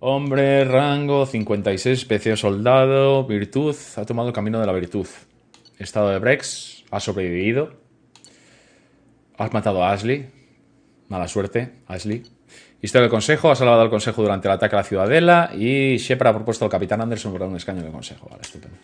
Hombre, rango 56, especie de soldado, virtud, ha tomado el camino de la virtud. Estado de Brex, ha sobrevivido. Has matado a Ashley. Mala suerte, Ashley. Historia del Consejo, ha salvado al Consejo durante el ataque a la Ciudadela. Y Shepard ha propuesto al Capitán Anderson por un escaño en el Consejo. Vale, estupendo.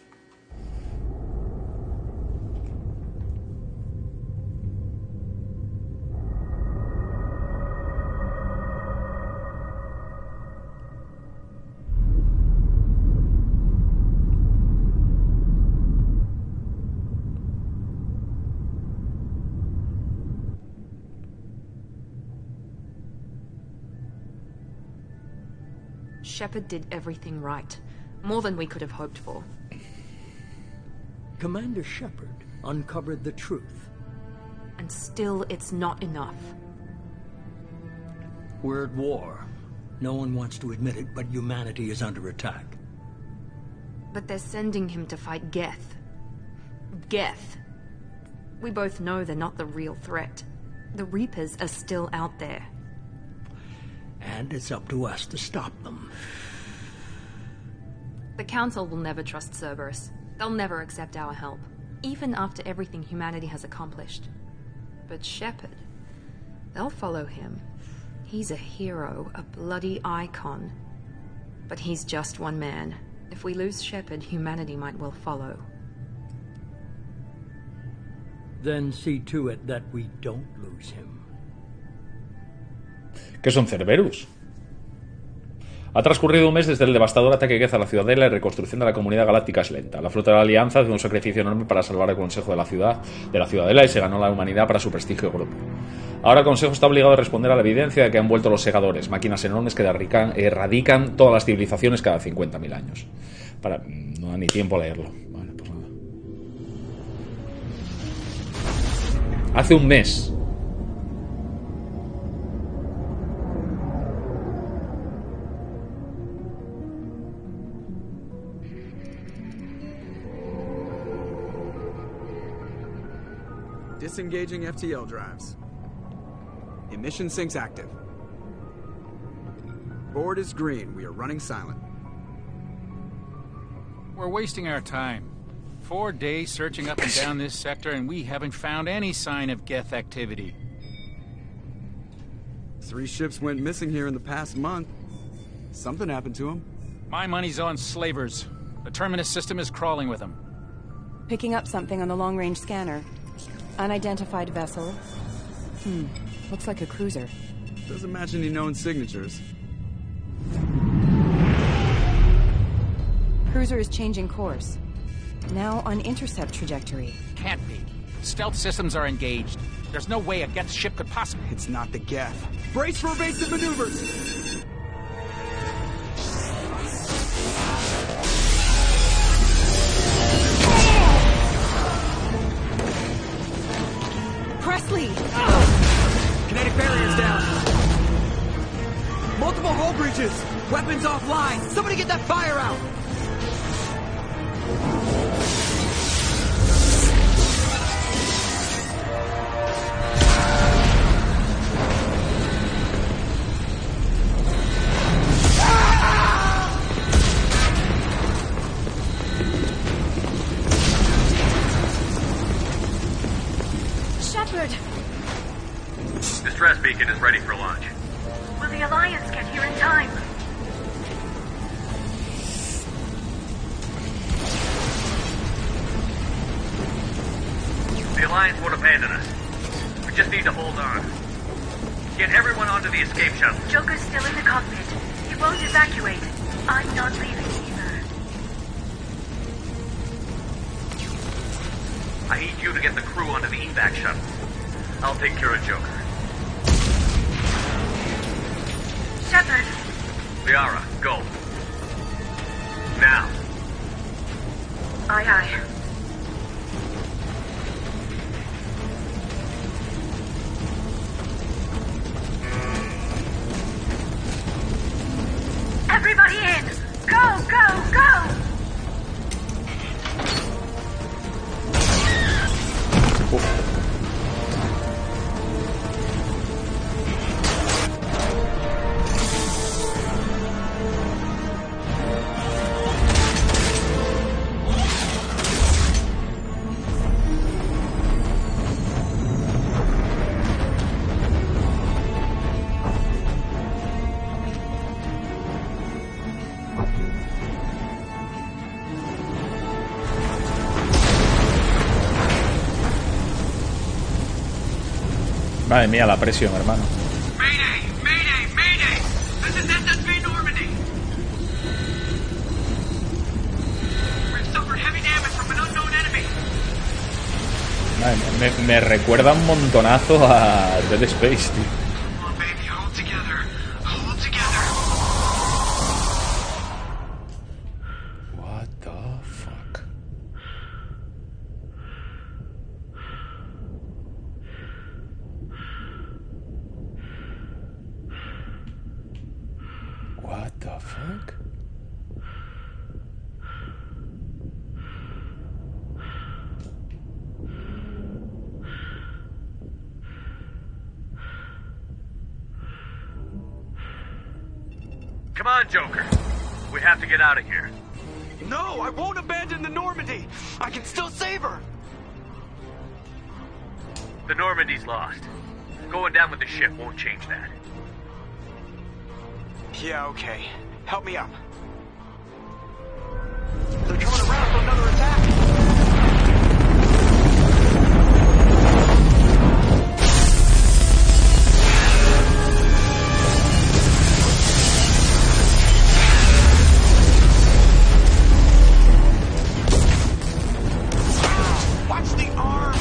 Shepard did everything right. More than we could have hoped for. Commander Shepard uncovered the truth. And still, it's not enough. We're at war. No one wants to admit it, but humanity is under attack. But they're sending him to fight Geth. Geth. We both know they're not the real threat. The Reapers are still out there. And it's up to us to stop them. The Council will never trust Cerberus. They'll never accept our help, even after everything humanity has accomplished. But Shepard, they'll follow him. He's a hero, a bloody icon. But he's just one man. If we lose Shepard, humanity might well follow. Then see to it that we don't lose him. ¿Qué son Cerberus? Ha transcurrido un mes desde el devastador ataque Geth a la Ciudadela y la reconstrucción de la comunidad galáctica es lenta. La flota de la Alianza hace un sacrificio enorme para salvar el Consejo de la Ciudadela y se ganó la humanidad para su prestigio grupo. Ahora el Consejo está obligado a responder a la evidencia de que han vuelto los segadores, máquinas enormes que erradican todas las civilizaciones cada 50.000 años. No da ni tiempo a leerlo. Vale, pues nada. Hace un mes. Disengaging FTL drives. Emission sinks active. Board is green. We are running silent. We're wasting our time. 4 days searching up and down this sector, and we haven't found any sign of Geth activity. 3 ships went missing here in the past month. Something happened to them. My money's on slavers. The Terminus system is crawling with them. Picking up something on the long-range scanner. Unidentified vessel. Looks like a cruiser. Doesn't match any known signatures. Cruiser is changing course. Now on intercept trajectory. Can't be. Stealth systems are engaged. There's no way a Geth ship could possibly... It's not the Geth. Brace for evasive maneuvers! Presley! Kinetic barriers down. Multiple hull breaches. Weapons offline. Somebody get that fire out. Shepard! Distress beacon is ready for launch. Will the Alliance get here in time? The Alliance won't abandon us. We just need to hold on. Get everyone onto the escape shuttle. Joker's still in the cockpit. He won't evacuate. I'm not leaving either. I need you to get the crew onto the evac shuttle. I'll take care of Joker. Shepard! Liara, go. Now. Aye, aye. Everybody in! Go, go, go! Madre mía, la presión, hermano. Mayday! Mayday! Mayday! This is SSV Normandy! We've suffered heavy damage from an unknown enemy. Madre mía, me recuerda un montonazo a Dead Space, tío. Come on, baby, hold together. Hold together. What the fuck? What the fuck? Come on, Joker. We have to get out of here. No, I won't abandon the Normandy. I can still save her. The Normandy's lost. Going down with the ship won't change that. Yeah, okay. Help me up. They're coming around for another attack. Watch the arm.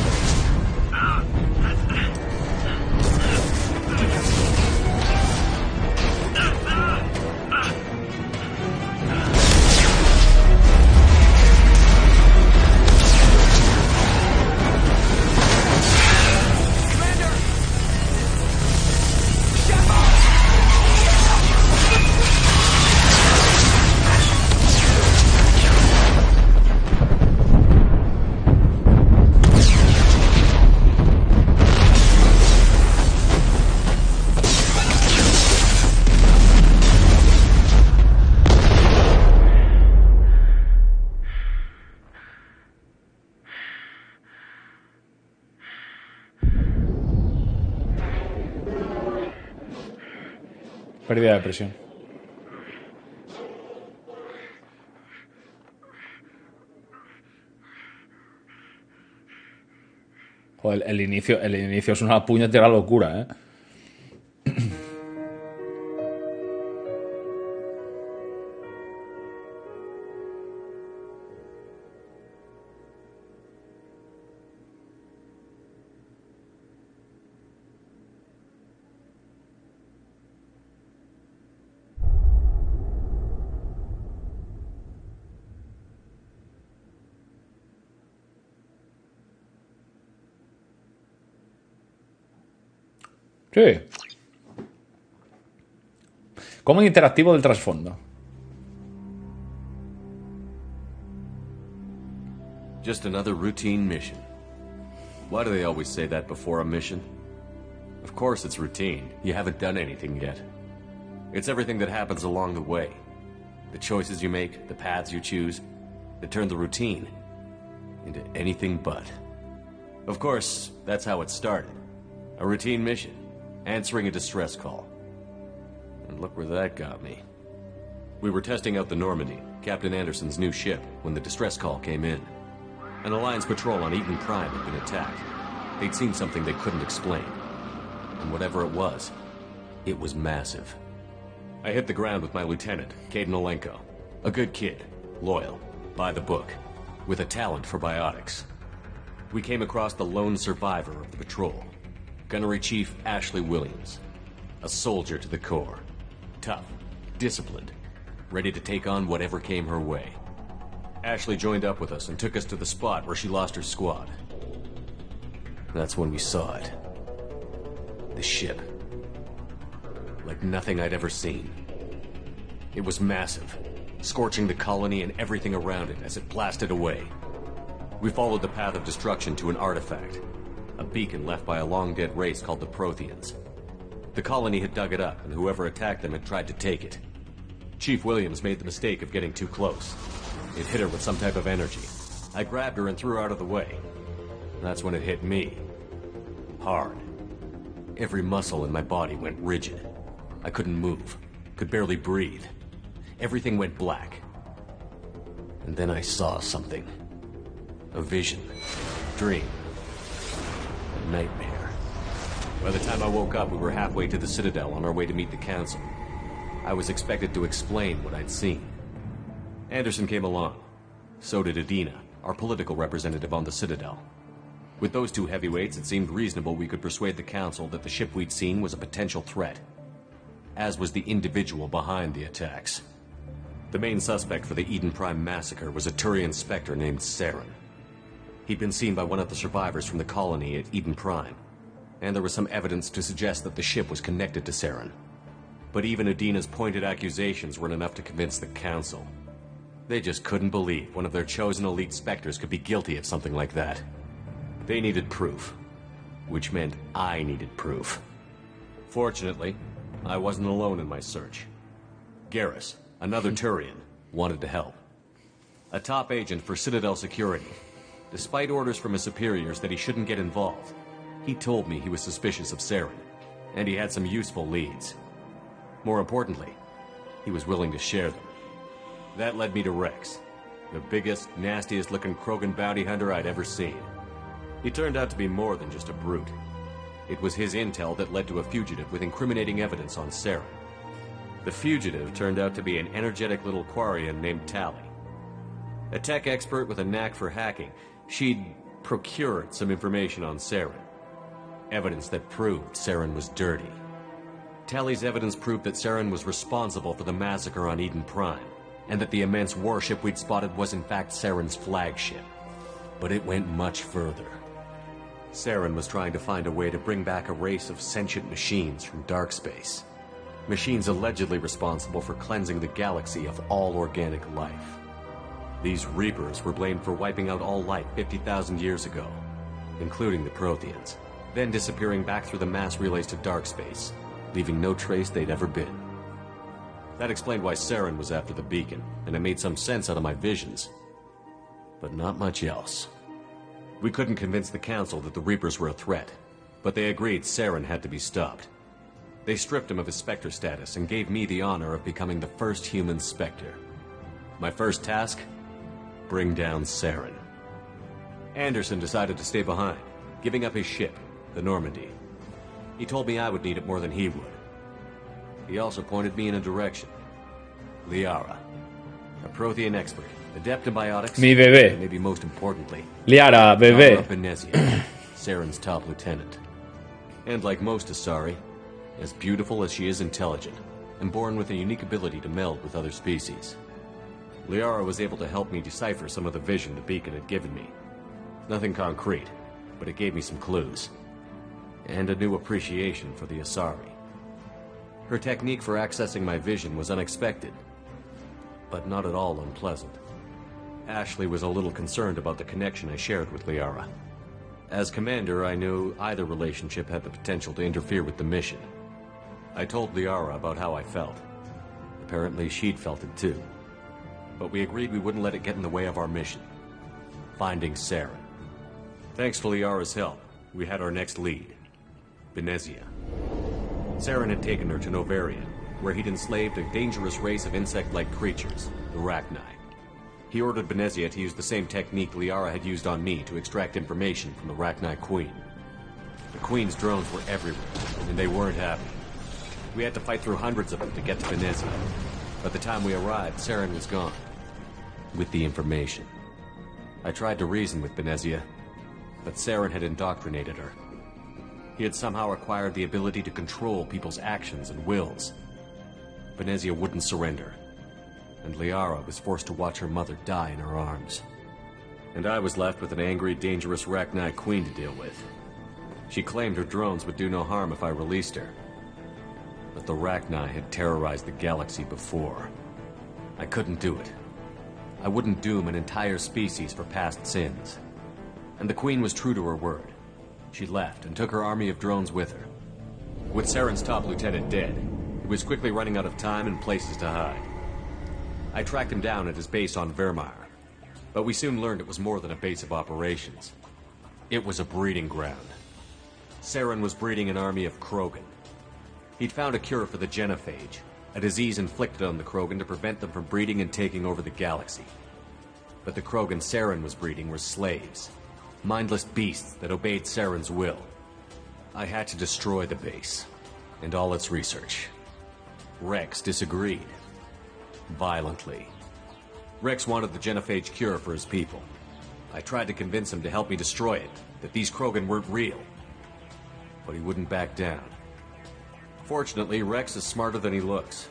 Pérdida de presión. Joder, el inicio es una puñetera locura, ¿eh? Sí. Como interactivo del trasfondo. Just another routine mission. Why do they always say that before a mission? Of course it's routine. You haven't done anything yet. It's everything that happens along the way. The choices you make, the paths you choose, that turn the routine into anything but. Of course, that's how it started. A routine mission. Answering a distress call. And look where that got me. We were testing out the Normandy, Captain Anderson's new ship, when the distress call came in. An Alliance patrol on Eden Prime had been attacked. They'd seen something they couldn't explain. And whatever it was massive. I hit the ground with my lieutenant, Caden Olenko. A good kid, loyal, by the book, with a talent for biotics. We came across the lone survivor of the patrol, Gunnery Chief Ashley Williams. A soldier to the core. Tough, disciplined, ready to take on whatever came her way. Ashley joined up with us and took us to the spot where she lost her squad. That's when we saw it. The ship. Like nothing I'd ever seen. It was massive, scorching the colony and everything around it as it blasted away. We followed the path of destruction to an artifact. A beacon left by a long-dead race called the Protheans. The colony had dug it up, and whoever attacked them had tried to take it. Chief Williams made the mistake of getting too close. It hit her with some type of energy. I grabbed her and threw her out of the way. That's when it hit me. Hard. Every muscle in my body went rigid. I couldn't move. Could barely breathe. Everything went black. And then I saw something. A vision. Dream. A nightmare. By the time I woke up, we were halfway to the Citadel on our way to meet the Council. I was expected to explain what I'd seen. Anderson came along. So did Adina, our political representative on the Citadel. With those two heavyweights, it seemed reasonable we could persuade the Council that the ship we'd seen was a potential threat, as was the individual behind the attacks. The main suspect for the Eden Prime massacre was a Turian Spectre named Saren. He'd been seen by one of the survivors from the colony at Eden Prime, and there was some evidence to suggest that the ship was connected to Saren. But even Adina's pointed accusations weren't enough to convince the Council. They just couldn't believe one of their chosen elite Spectres could be guilty of something like that. They needed proof, which meant I needed proof. Fortunately, I wasn't alone in my search. Garrus, another Turian, wanted to help. A top agent for Citadel Security. Despite orders from his superiors that he shouldn't get involved, he told me he was suspicious of Saren, and he had some useful leads. More importantly, he was willing to share them. That led me to Rex, the biggest, nastiest-looking Krogan bounty hunter I'd ever seen. He turned out to be more than just a brute. It was his intel that led to a fugitive with incriminating evidence on Saren. The fugitive turned out to be an energetic little Quarian named Tali. A tech expert with a knack for hacking, she'd procured some information on Saren. Evidence that proved Saren was dirty. Tali's evidence proved that Saren was responsible for the massacre on Eden Prime, and that the immense warship we'd spotted was in fact Saren's flagship. But it went much further. Saren was trying to find a way to bring back a race of sentient machines from dark space. Machines allegedly responsible for cleansing the galaxy of all organic life. These Reapers were blamed for wiping out all life 50,000 years ago, including the Protheans, then disappearing back through the mass relays to dark space, leaving no trace they'd ever been. That explained why Saren was after the beacon, and it made some sense out of my visions. But not much else. We couldn't convince the Council that the Reapers were a threat, but they agreed Saren had to be stopped. They stripped him of his Spectre status and gave me the honor of becoming the first human Spectre. My first task? Bring down Saren. Anderson decided to stay behind, giving up his ship, the Normandy. He told me I would need it more than he would. He also pointed me in a direction. Liara, a Prothean expert, adept in biotics, Mi bebé. and maybe most importantly, Liara, bebé. Liara Benezia, Saren's top lieutenant. And like most Asari, as beautiful as she is intelligent, and born with a unique ability to meld with other species. Liara was able to help me decipher some of the vision the beacon had given me. Nothing concrete, but it gave me some clues. And a new appreciation for the Asari. Her technique for accessing my vision was unexpected, but not at all unpleasant. Ashley was a little concerned about the connection I shared with Liara. As commander, I knew either relationship had the potential to interfere with the mission. I told Liara about how I felt. Apparently, she'd felt it too. But we agreed we wouldn't let it get in the way of our mission. Finding Saren. Thanks to Liara's help, we had our next lead. Benezia. Saren had taken her to Novaria, where he'd enslaved a dangerous race of insect-like creatures, the Rachni. He ordered Benezia to use the same technique Liara had used on me to extract information from the Rachni Queen. The Queen's drones were everywhere, and they weren't happy. We had to fight through hundreds of them to get to Benezia. By the time we arrived, Saren was gone. With the information. I tried to reason with Benezia, but Saren had indoctrinated her. He had somehow acquired the ability to control people's actions and wills. Benezia wouldn't surrender, and Liara was forced to watch her mother die in her arms. And I was left with an angry, dangerous Rachni Queen to deal with. She claimed her drones would do no harm if I released her. But the Rachni had terrorized the galaxy before. I couldn't do it. I wouldn't doom an entire species for past sins. And the Queen was true to her word. She left and took her army of drones with her. With Saren's top lieutenant dead, he was quickly running out of time and places to hide. I tracked him down at his base on Vermeer, but we soon learned it was more than a base of operations. It was a breeding ground. Saren was breeding an army of Krogan. He'd found a cure for the genophage, a disease inflicted on the Krogan to prevent them from breeding and taking over the galaxy. but the Krogan Saren was breeding were slaves. Mindless beasts that obeyed Saren's will. I had to destroy the base, and all its research. Rex disagreed. Violently. Rex wanted the genophage cure for his people. I tried to convince him to help me destroy it, that these Krogan weren't real. But he wouldn't back down. Fortunately, Rex is smarter than he looks.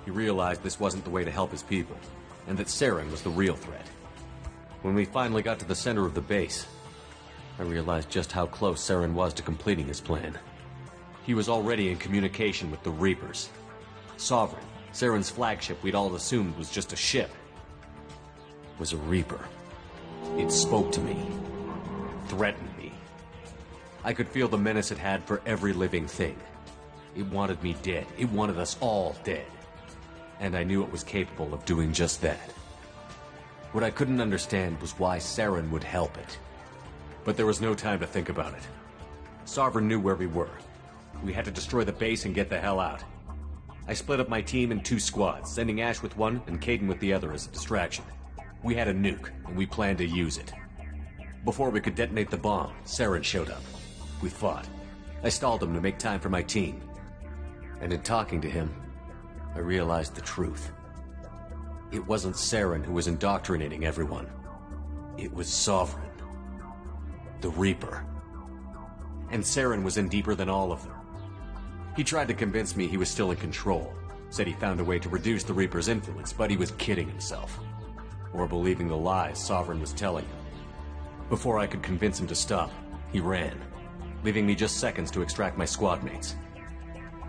He realized this wasn't the way to help his people, and that Saren was the real threat. When we finally got to the center of the base, I realized just how close Saren was to completing his plan. He was already in communication with the Reapers. Sovereign, Saren's flagship we'd all assumed was just a ship, was a Reaper. It spoke to me, threatened me. I could feel the menace it had for every living thing. It wanted me dead. It wanted us all dead. And I knew it was capable of doing just that. What I couldn't understand was why Saren would help it. But there was no time to think about it. Sovereign knew where we were. We had to destroy the base and get the hell out. I split up my team in 2 squads, sending Ash with one and Kaidan with the other as a distraction. We had a nuke, and we planned to use it. Before we could detonate the bomb, Saren showed up. We fought. I stalled him to make time for my team. And in talking to him, I realized the truth. It wasn't Saren who was indoctrinating everyone. It was Sovereign. The Reaper. And Saren was in deeper than all of them. He tried to convince me he was still in control. Said he found a way to reduce the Reaper's influence, but he was kidding himself. Or believing the lies Sovereign was telling him. Before I could convince him to stop, he ran, leaving me just seconds to extract my squad mates.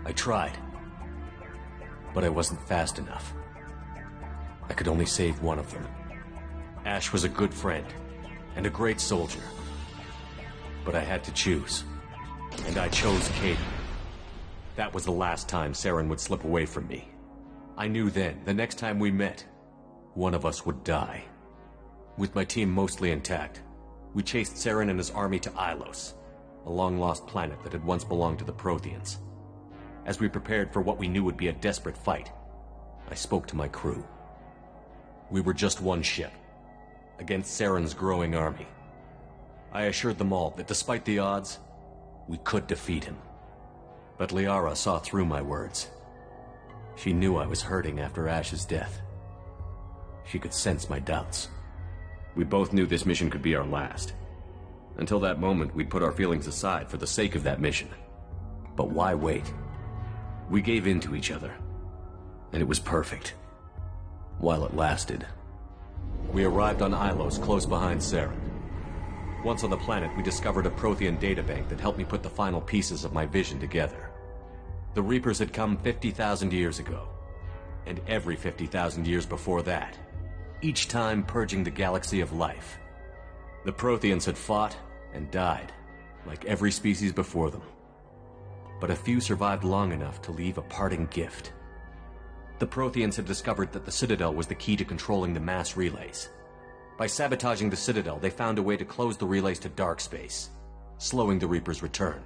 I tried, but I wasn't fast enough. I could only save one of them. Ash was a good friend, and a great soldier. But I had to choose, and I chose Kaidan. That was the last time Saren would slip away from me. I knew then, the next time we met, one of us would die. With my team mostly intact, we chased Saren and his army to Ilos, a long-lost planet that had once belonged to the Protheans. As we prepared for what we knew would be a desperate fight, I spoke to my crew. We were just one ship, against Saren's growing army. I assured them all that despite the odds, we could defeat him. But Liara saw through my words. She knew I was hurting after Ash's death. She could sense my doubts. We both knew this mission could be our last. Until that moment, we'd put our feelings aside for the sake of that mission. But why wait? We gave in to each other, and it was perfect. While it lasted. We arrived on Ilos, close behind Saren. Once on the planet, we discovered a Prothean databank that helped me put the final pieces of my vision together. The Reapers had come 50,000 years ago, and every 50,000 years before that, each time purging the galaxy of life. The Protheans had fought and died, like every species before them. But a few survived long enough to leave a parting gift. The Protheans had discovered that the Citadel was the key to controlling the mass relays. By sabotaging the Citadel, they found a way to close the relays to dark space, slowing the Reapers' return,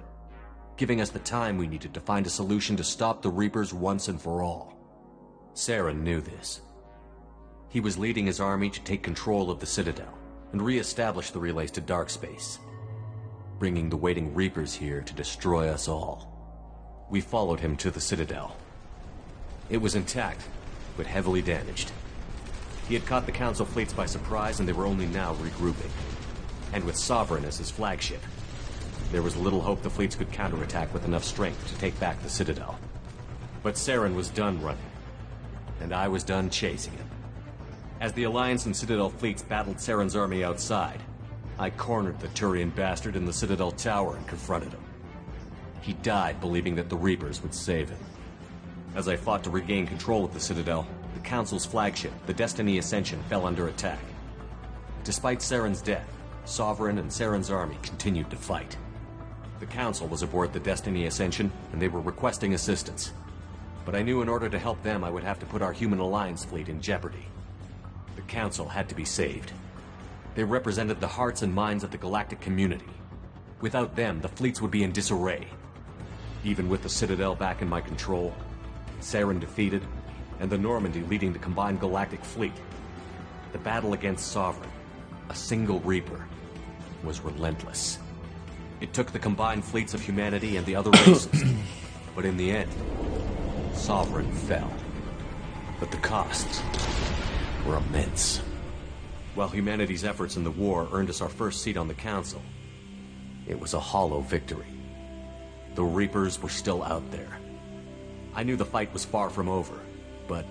giving us the time we needed to find a solution to stop the Reapers once and for all. Saren knew this. He was leading his army to take control of the Citadel and re-establish the relays to dark space, bringing the waiting Reapers here to destroy us all. We followed him to the Citadel. It was intact, but heavily damaged. He had caught the Council fleets by surprise, and they were only now regrouping. And with Sovereign as his flagship, there was little hope the fleets could counterattack with enough strength to take back the Citadel. But Saren was done running, and I was done chasing him. As the Alliance and Citadel fleets battled Saren's army outside, I cornered the Turian bastard in the Citadel tower and confronted him. He died believing that the Reapers would save him. As I fought to regain control of the Citadel, the Council's flagship, the Destiny Ascension, fell under attack. Despite Saren's death, Sovereign and Saren's army continued to fight. The Council was aboard the Destiny Ascension, and they were requesting assistance. But I knew in order to help them, I would have to put our human Alliance fleet in jeopardy. The Council had to be saved. They represented the hearts and minds of the galactic community. Without them, the fleets would be in disarray. Even with the Citadel back in my control, Saren defeated, and the Normandy leading the combined galactic fleet, The battle against Sovereign, a single Reaper, was relentless. It took the combined fleets of humanity and the other races, but in the end, Sovereign fell. But the costs were immense. While humanity's efforts in the war earned us our first seat on the Council, it was a hollow victory. The Reapers were still out there. I knew the fight was far from over, but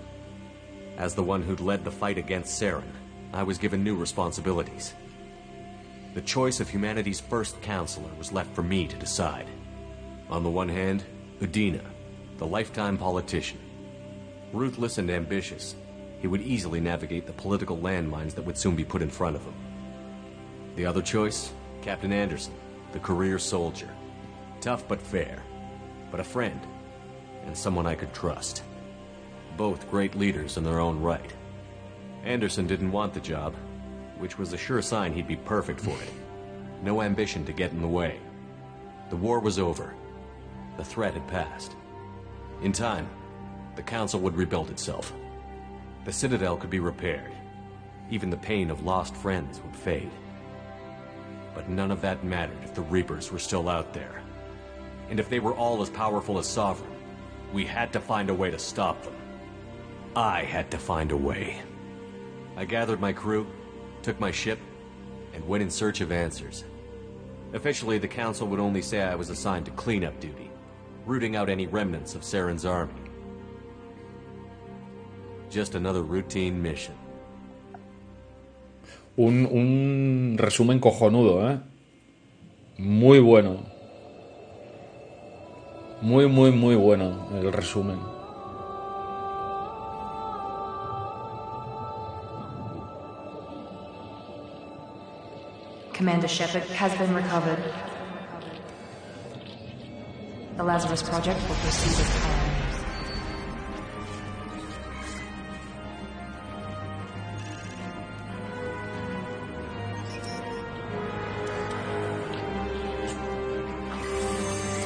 as the one who'd led the fight against Saren, I was given new responsibilities. The choice of humanity's first counselor was left for me to decide. On the one hand, Udina, the lifetime politician. Ruthless and ambitious, he would easily navigate the political landmines that would soon be put in front of him. The other choice, Captain Anderson, the career soldier. Tough but fair, but a friend, and someone I could trust. Both great leaders in their own right. Anderson didn't want the job, which was a sure sign he'd be perfect for it. No ambition to get in the way. The war was over. The threat had passed. In time, the Council would rebuild itself. The Citadel could be repaired. Even the pain of lost friends would fade. But none of that mattered if the Reapers were still out there. And if they were all as powerful as Sovereign, we had to find a way to stop them. I had to find a way. I gathered my crew, took my ship, and went in search of answers. Officially, the Council would only say I was assigned to cleanup duty, rooting out any remnants of Saren's army. Just another routine mission. Un resumen cojonudo, ¿eh? Muy bueno. Muy bueno el resumen. Commander Shepard has been recovered. The Lazarus Project will proceed as planned.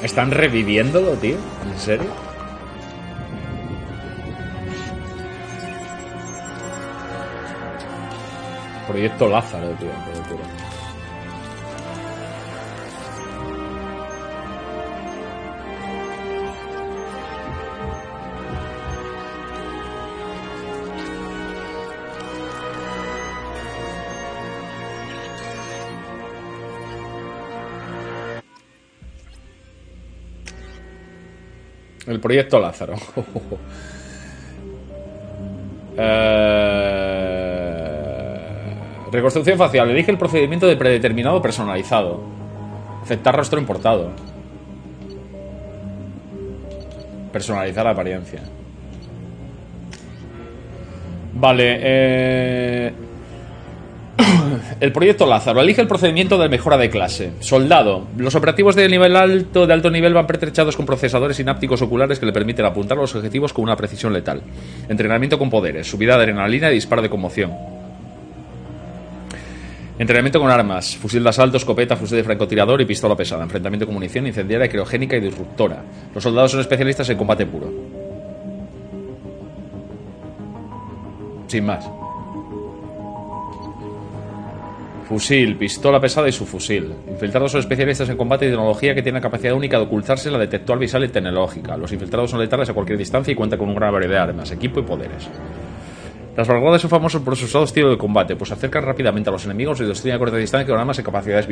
¿Están reviviéndolo, tío? ¿En serio? Proyecto Lázaro, tío. Qué locura. El proyecto Lázaro. Reconstrucción facial. Elige el procedimiento de predeterminado personalizado. Aceptar rostro importado. Personalizar la apariencia. Vale. El proyecto Lázaro. Elige el procedimiento de mejora de clase. Soldado. Los operativos de alto nivel van pertrechados con procesadores sinápticos oculares que le permiten apuntar a los objetivos con una precisión letal. Entrenamiento con poderes. Subida de adrenalina y disparo de conmoción. Entrenamiento con armas. Fusil de asalto, escopeta, fusil de francotirador y pistola pesada. Enfrentamiento con munición incendiaria, criogénica y disruptora. Los soldados son especialistas en combate puro. Sin más. Fusil, pistola pesada y subfusil. Infiltrados son especialistas en combate y tecnología que tienen la capacidad única de ocultarse en la detectual visual y tecnológica. Los infiltrados son letales a cualquier distancia y cuentan con una gran variedad de armas, equipo y poderes. Las vanguardias son famosos por su usado estilo de combate, pues se acercan rápidamente a los enemigos y destruyen a corta distancia con armas y capacidades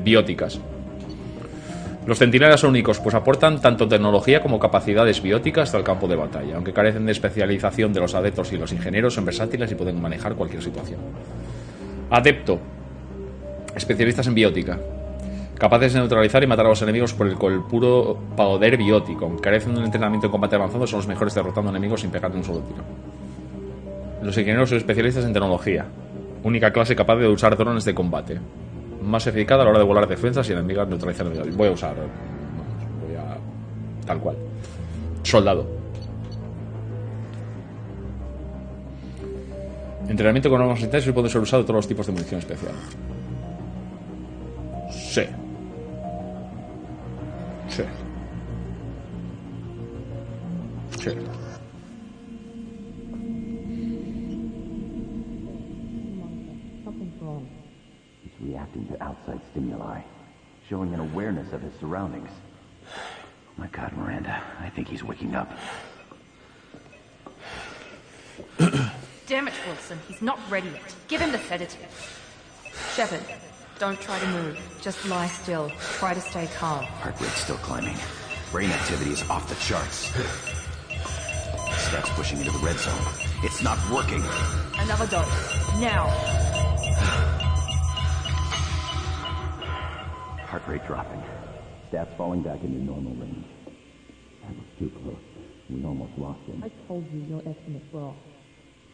bióticas. Los centinelas son únicos, pues aportan tanto tecnología como capacidades bióticas al campo de batalla. Aunque carecen de especialización de los adeptos y los ingenieros, son versátiles y pueden manejar cualquier situación. Adepto. Especialistas en biótica. Capaces de neutralizar y matar a los enemigos con el puro poder biótico. Aunque carecen de un entrenamiento en combate avanzado, son los mejores derrotando enemigos sin pegar de un solo tiro. Los ingenieros son especialistas en tecnología. Única clase capaz de usar drones de combate. Más eficaz a la hora de volar defensas y enemigas neutralizar enemigos. Voy a tal cual. Soldado. Entrenamiento con armas intensos y puede ser usado de todos los tipos de munición especial. Sí. Sí. Sí. reacting to outside stimuli, showing an awareness of his surroundings. Oh my God, Miranda, I think he's waking up. Damn it, Wilson, he's not ready yet. Give him the sedative. Shepard, don't try to move. Just lie still. Try to stay calm. Heart rate's still climbing. Brain activity is off the charts. Steps pushing into the red zone. It's not working. Another dose. Now. Heart rate dropping. Stats falling back into normal range. That was too close. We almost lost him. I told you your estimates were off.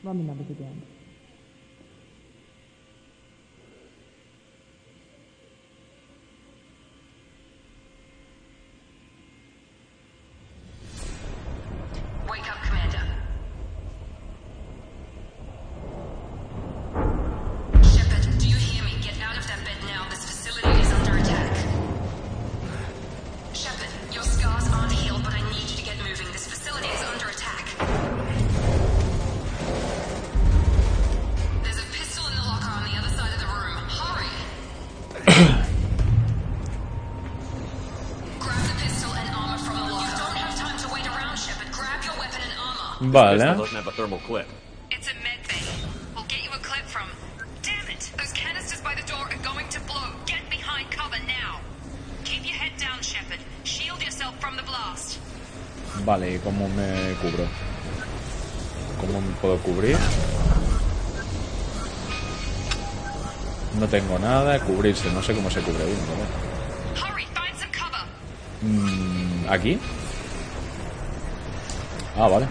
Run the numbers again. Wake up, Commander. Shepard, do you hear me? Get out of that bed now. This facility is under attack. Shepard, your scars aren't healed, but I need you to get moving. This facility is under attack. There's a pistol in the locker on the other side of the room. Hurry! Grab the pistol and armor from the locker. Don't have time to wait around, Shepard. Grab your weapon and armor. Vale. Doesn't have a thermal clip. It's a med bay. We'll get you a clip from... Damn it! Those canisters by the door are going to blow. Get behind cover now. Keep your head down, Shepard. Shield yourself from the blast. Vale, ¿y cómo me cubro? ¿Cómo me puedo cubrir? No tengo nada. Cubrirse, no sé cómo se cubre uno, ¿no? Hurry, find some cover. ¿Aquí? Ah, vale.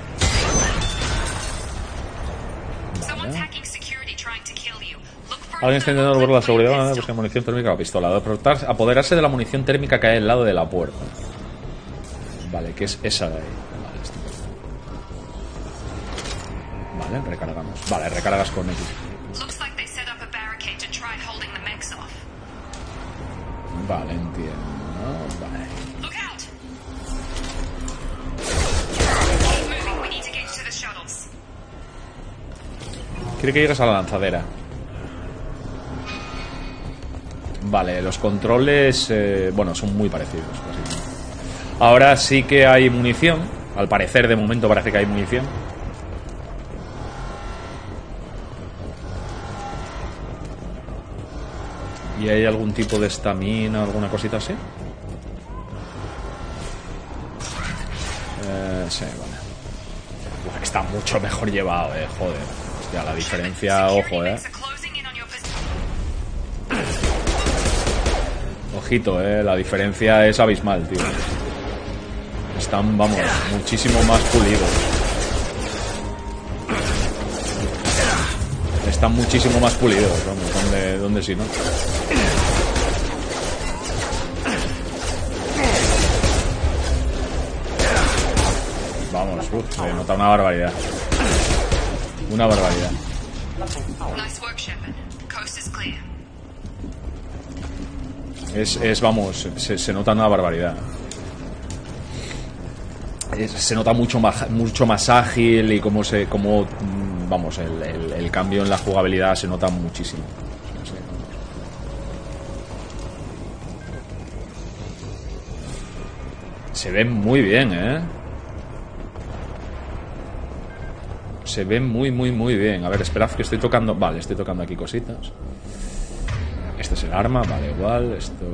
Someone's hacking security trying to kill you. Look for Alguien está intentando volver la seguridad, busca munición térmica o pistola. Apoderarse de la munición térmica que hay al lado de la puerta. Vale, que es esa de ahí. Vale, estupendo. Vale, recargamos. Vale, recargas con X. Looks like they set up a barricade to try holding the mechs off. Vale, entiendo. Vale. Look out! Keep moving. We need to get you to the shuttles. Quiere que llegues a la lanzadera. Vale, los controles, bueno, son muy parecidos, básicamente. Ahora sí que hay munición. Al parecer, de momento, parece que hay munición. ¿Y hay algún tipo de estamina, alguna cosita así? Sí, vale. Uf, está mucho mejor llevado, joder. Hostia, la diferencia, ojo, Ojito, la diferencia es abismal, tío. Están, vamos, muchísimo más pulidos. Están muchísimo más pulidos, vamos, ¿dónde sí, no? Vamos, se nota una barbaridad. Una barbaridad. Vamos, se nota una barbaridad. Se nota mucho más ágil y como vamos, el cambio en la jugabilidad se nota muchísimo. No sé. Se ve muy bien, Se ve muy bien. A ver, esperad que estoy tocando. Vale, estoy tocando aquí cositas. Este es el arma, vale, igual. Esto.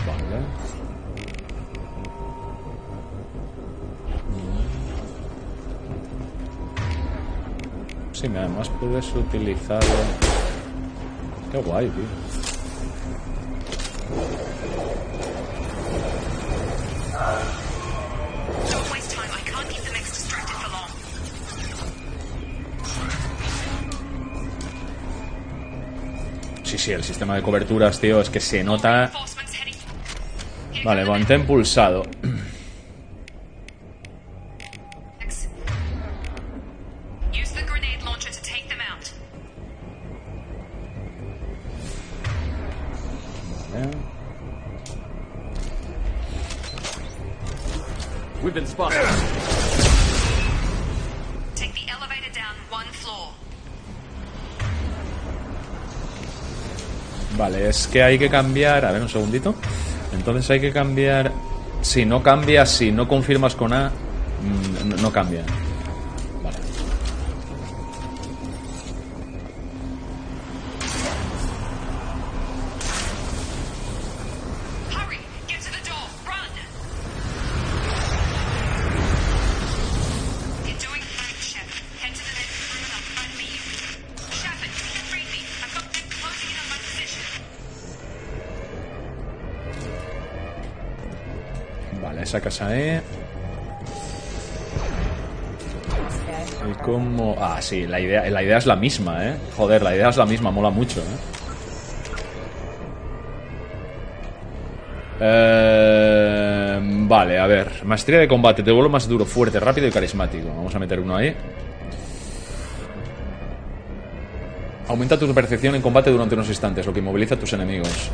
Vale. Sí, además puedes utilizarlo. Qué guay, tío. Sí, el sistema de coberturas, tío, es que se nota. Vale, mantén pulsado. We've been spotted. Take the elevator down one floor. Vale, es que hay que cambiar... A ver, un segundito. Entonces hay que cambiar... Si no cambia, si no confirmas con A, no cambia. Vale. Vale, esa casa E. ¿Y cómo? Ah, sí, la idea es la misma, ¿eh? Joder, la idea es la misma, mola mucho, Vale, a ver. Maestría de combate, te vuelvo más duro, fuerte, rápido y carismático. Vamos a meter uno ahí. Aumenta tu percepción en combate durante unos instantes, lo que inmoviliza a tus enemigos.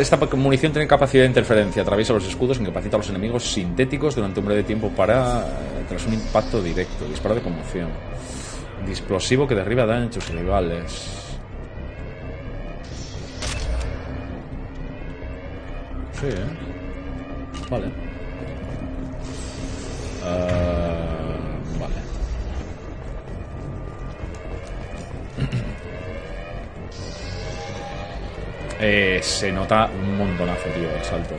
Esta munición tiene capacidad de interferencia, atraviesa los escudos, incapacita a los enemigos sintéticos durante un breve tiempo tras un impacto directo. Disparo de conmoción. Explosivo que derriba daño a tus rivales. Sí, Vale. Vale. Se nota un montonazo, tío, el salto,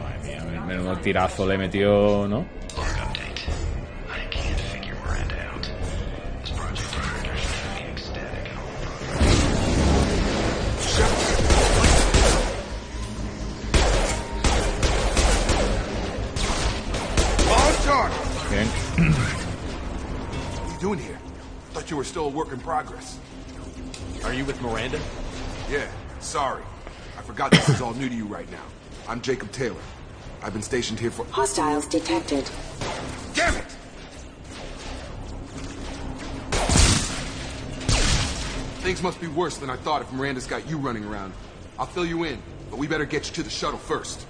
Madre mía, menudo tirazo le metió, ¿no? Doing here? Thought you were still a work in progress. Are you with Miranda? Yeah, sorry. I forgot this is all new to you right now. I'm Jacob Taylor. I've been stationed here for... Hostiles detected. Damn it! Things must be worse than I thought if Miranda's got you running around. I'll fill you in, but we better get you to the shuttle first.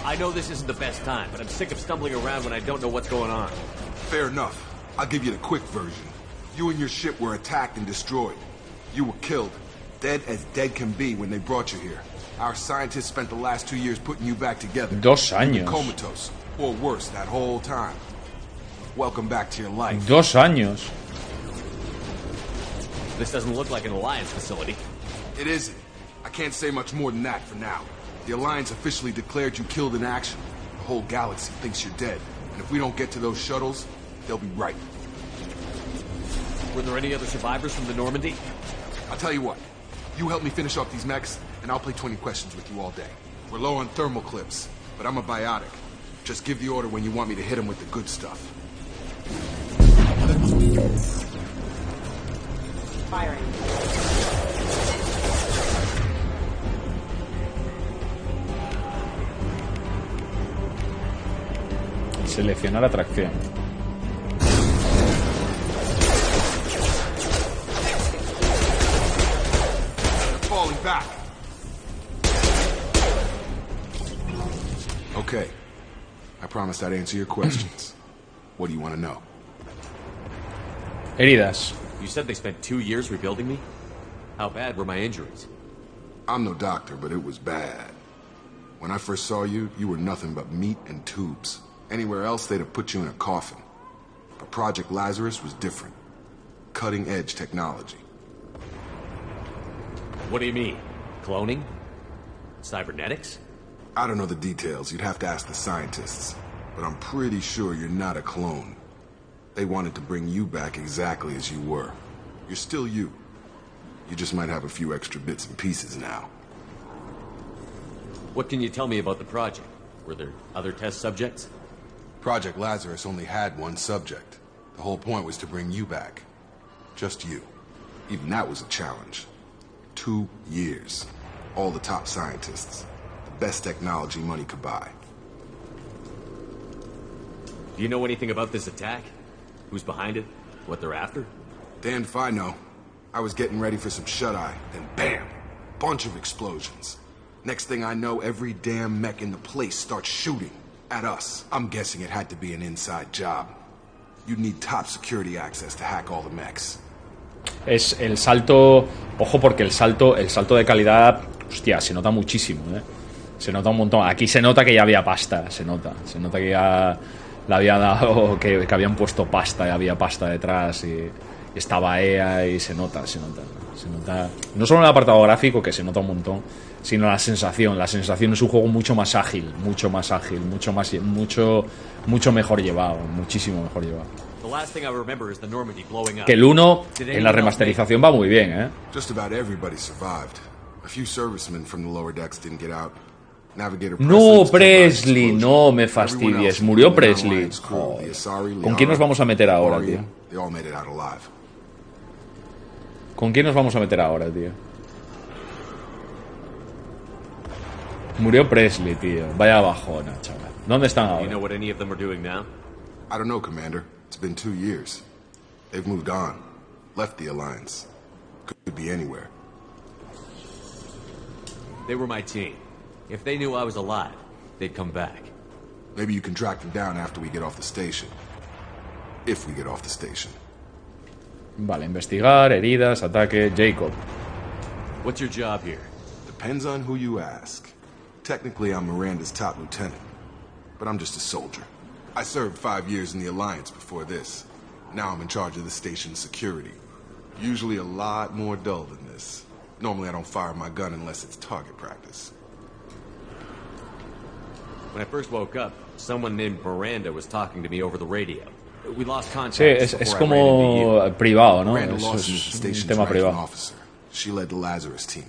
I know this isn't the best time, but I'm sick of stumbling around when I don't know what's going on. Fair enough. I'll give you the quick version. You and your ship were attacked and destroyed. You were killed. Dead as dead can be when they brought you here. Our scientists spent the last 2 years putting you back together. 2 años. Comatose, or worse, that whole time. Welcome back to your life. 2 años. This doesn't look like an Alliance facility. It isn't. I can't say much more than that for now. The Alliance officially declared you killed in action. The whole galaxy thinks you're dead. And if we don't get to those shuttles, they'll be right. Were there any other survivors from the Normandy? I'll tell you what. You help me finish off these mechs, and I'll play 20 questions with you all day. We're low on thermal clips, but I'm a biotic. Just give the order when you want me to hit them with the good stuff. Firing. Seleccionar atracción. Falling back. Okay. I promised I'd answer your questions. What do you want to know? Heridas. You said they spent 2 years rebuilding me? How bad were my injuries? I'm no doctor, but it was bad. When I first saw you, you were nothing but meat and tubes. Anywhere else, they'd have put you in a coffin. But Project Lazarus was different. Cutting-edge technology. What do you mean? Cloning? Cybernetics? I don't know the details. You'd have to ask the scientists. But I'm pretty sure you're not a clone. They wanted to bring you back exactly as you were. You're still you. You just might have a few extra bits and pieces now. What can you tell me about the project? Were there other test subjects? Project Lazarus only had one subject. The whole point was to bring you back. Just you. Even that was a challenge. 2 years. All the top scientists. The best technology money could buy. Do you know anything about this attack? Who's behind it? What they're after? Damned if I know. I was getting ready for some shut-eye, then bam! Bunch of explosions. Next thing I know, every damn mech in the place starts shooting at us. I'm guessing it had to be an inside job. You'd need top security access to hack all the mechs. Es el salto, ojo, porque el salto de calidad, hostia, se nota muchísimo, se nota un montón. Aquí se nota que ya había pasta, se nota que ya le había dado, que habían puesto pasta y había pasta detrás y estaba EA y se nota, no solo en el apartado gráfico, que se nota un montón, sino la sensación es un juego mucho ágil, mucho mejor llevado, muchísimo mejor llevado. Que el 1 en la remasterización va muy bien, Just about everybody survived. A few servicemen from the lower decks didn't get out. No, Presley, no me fastidies, murió Presley. Joder. ¿Con quién nos vamos a meter ahora, tío? ¿Con quién nos vamos a meter ahora, tío? Murió Presley, tío. Vaya bajona, chaval. ¿Dónde están ahora? I don't know, Commander. It's been 2 years. They've moved on. Left the Alliance. Could be anywhere. They were my team. If they knew I was alive, they'd come back. Maybe you can track them down after we get off the station. If we get off the station. Vale, investigar, heridas, ataque, Jacob. What's your job here? Depends on who you ask. Technically, I'm Miranda's top lieutenant, but I'm just a soldier. I served 5 years in the Alliance before this. Now I'm in charge of the station's security. Usually a lot more dull than this. Normally I don't fire my gun unless it's target practice. When I first woke up, someone named Miranda was talking to me over the radio. We lost contact. Sí, es como privado, ¿no? Es un tema privado. She led the Lazarus team.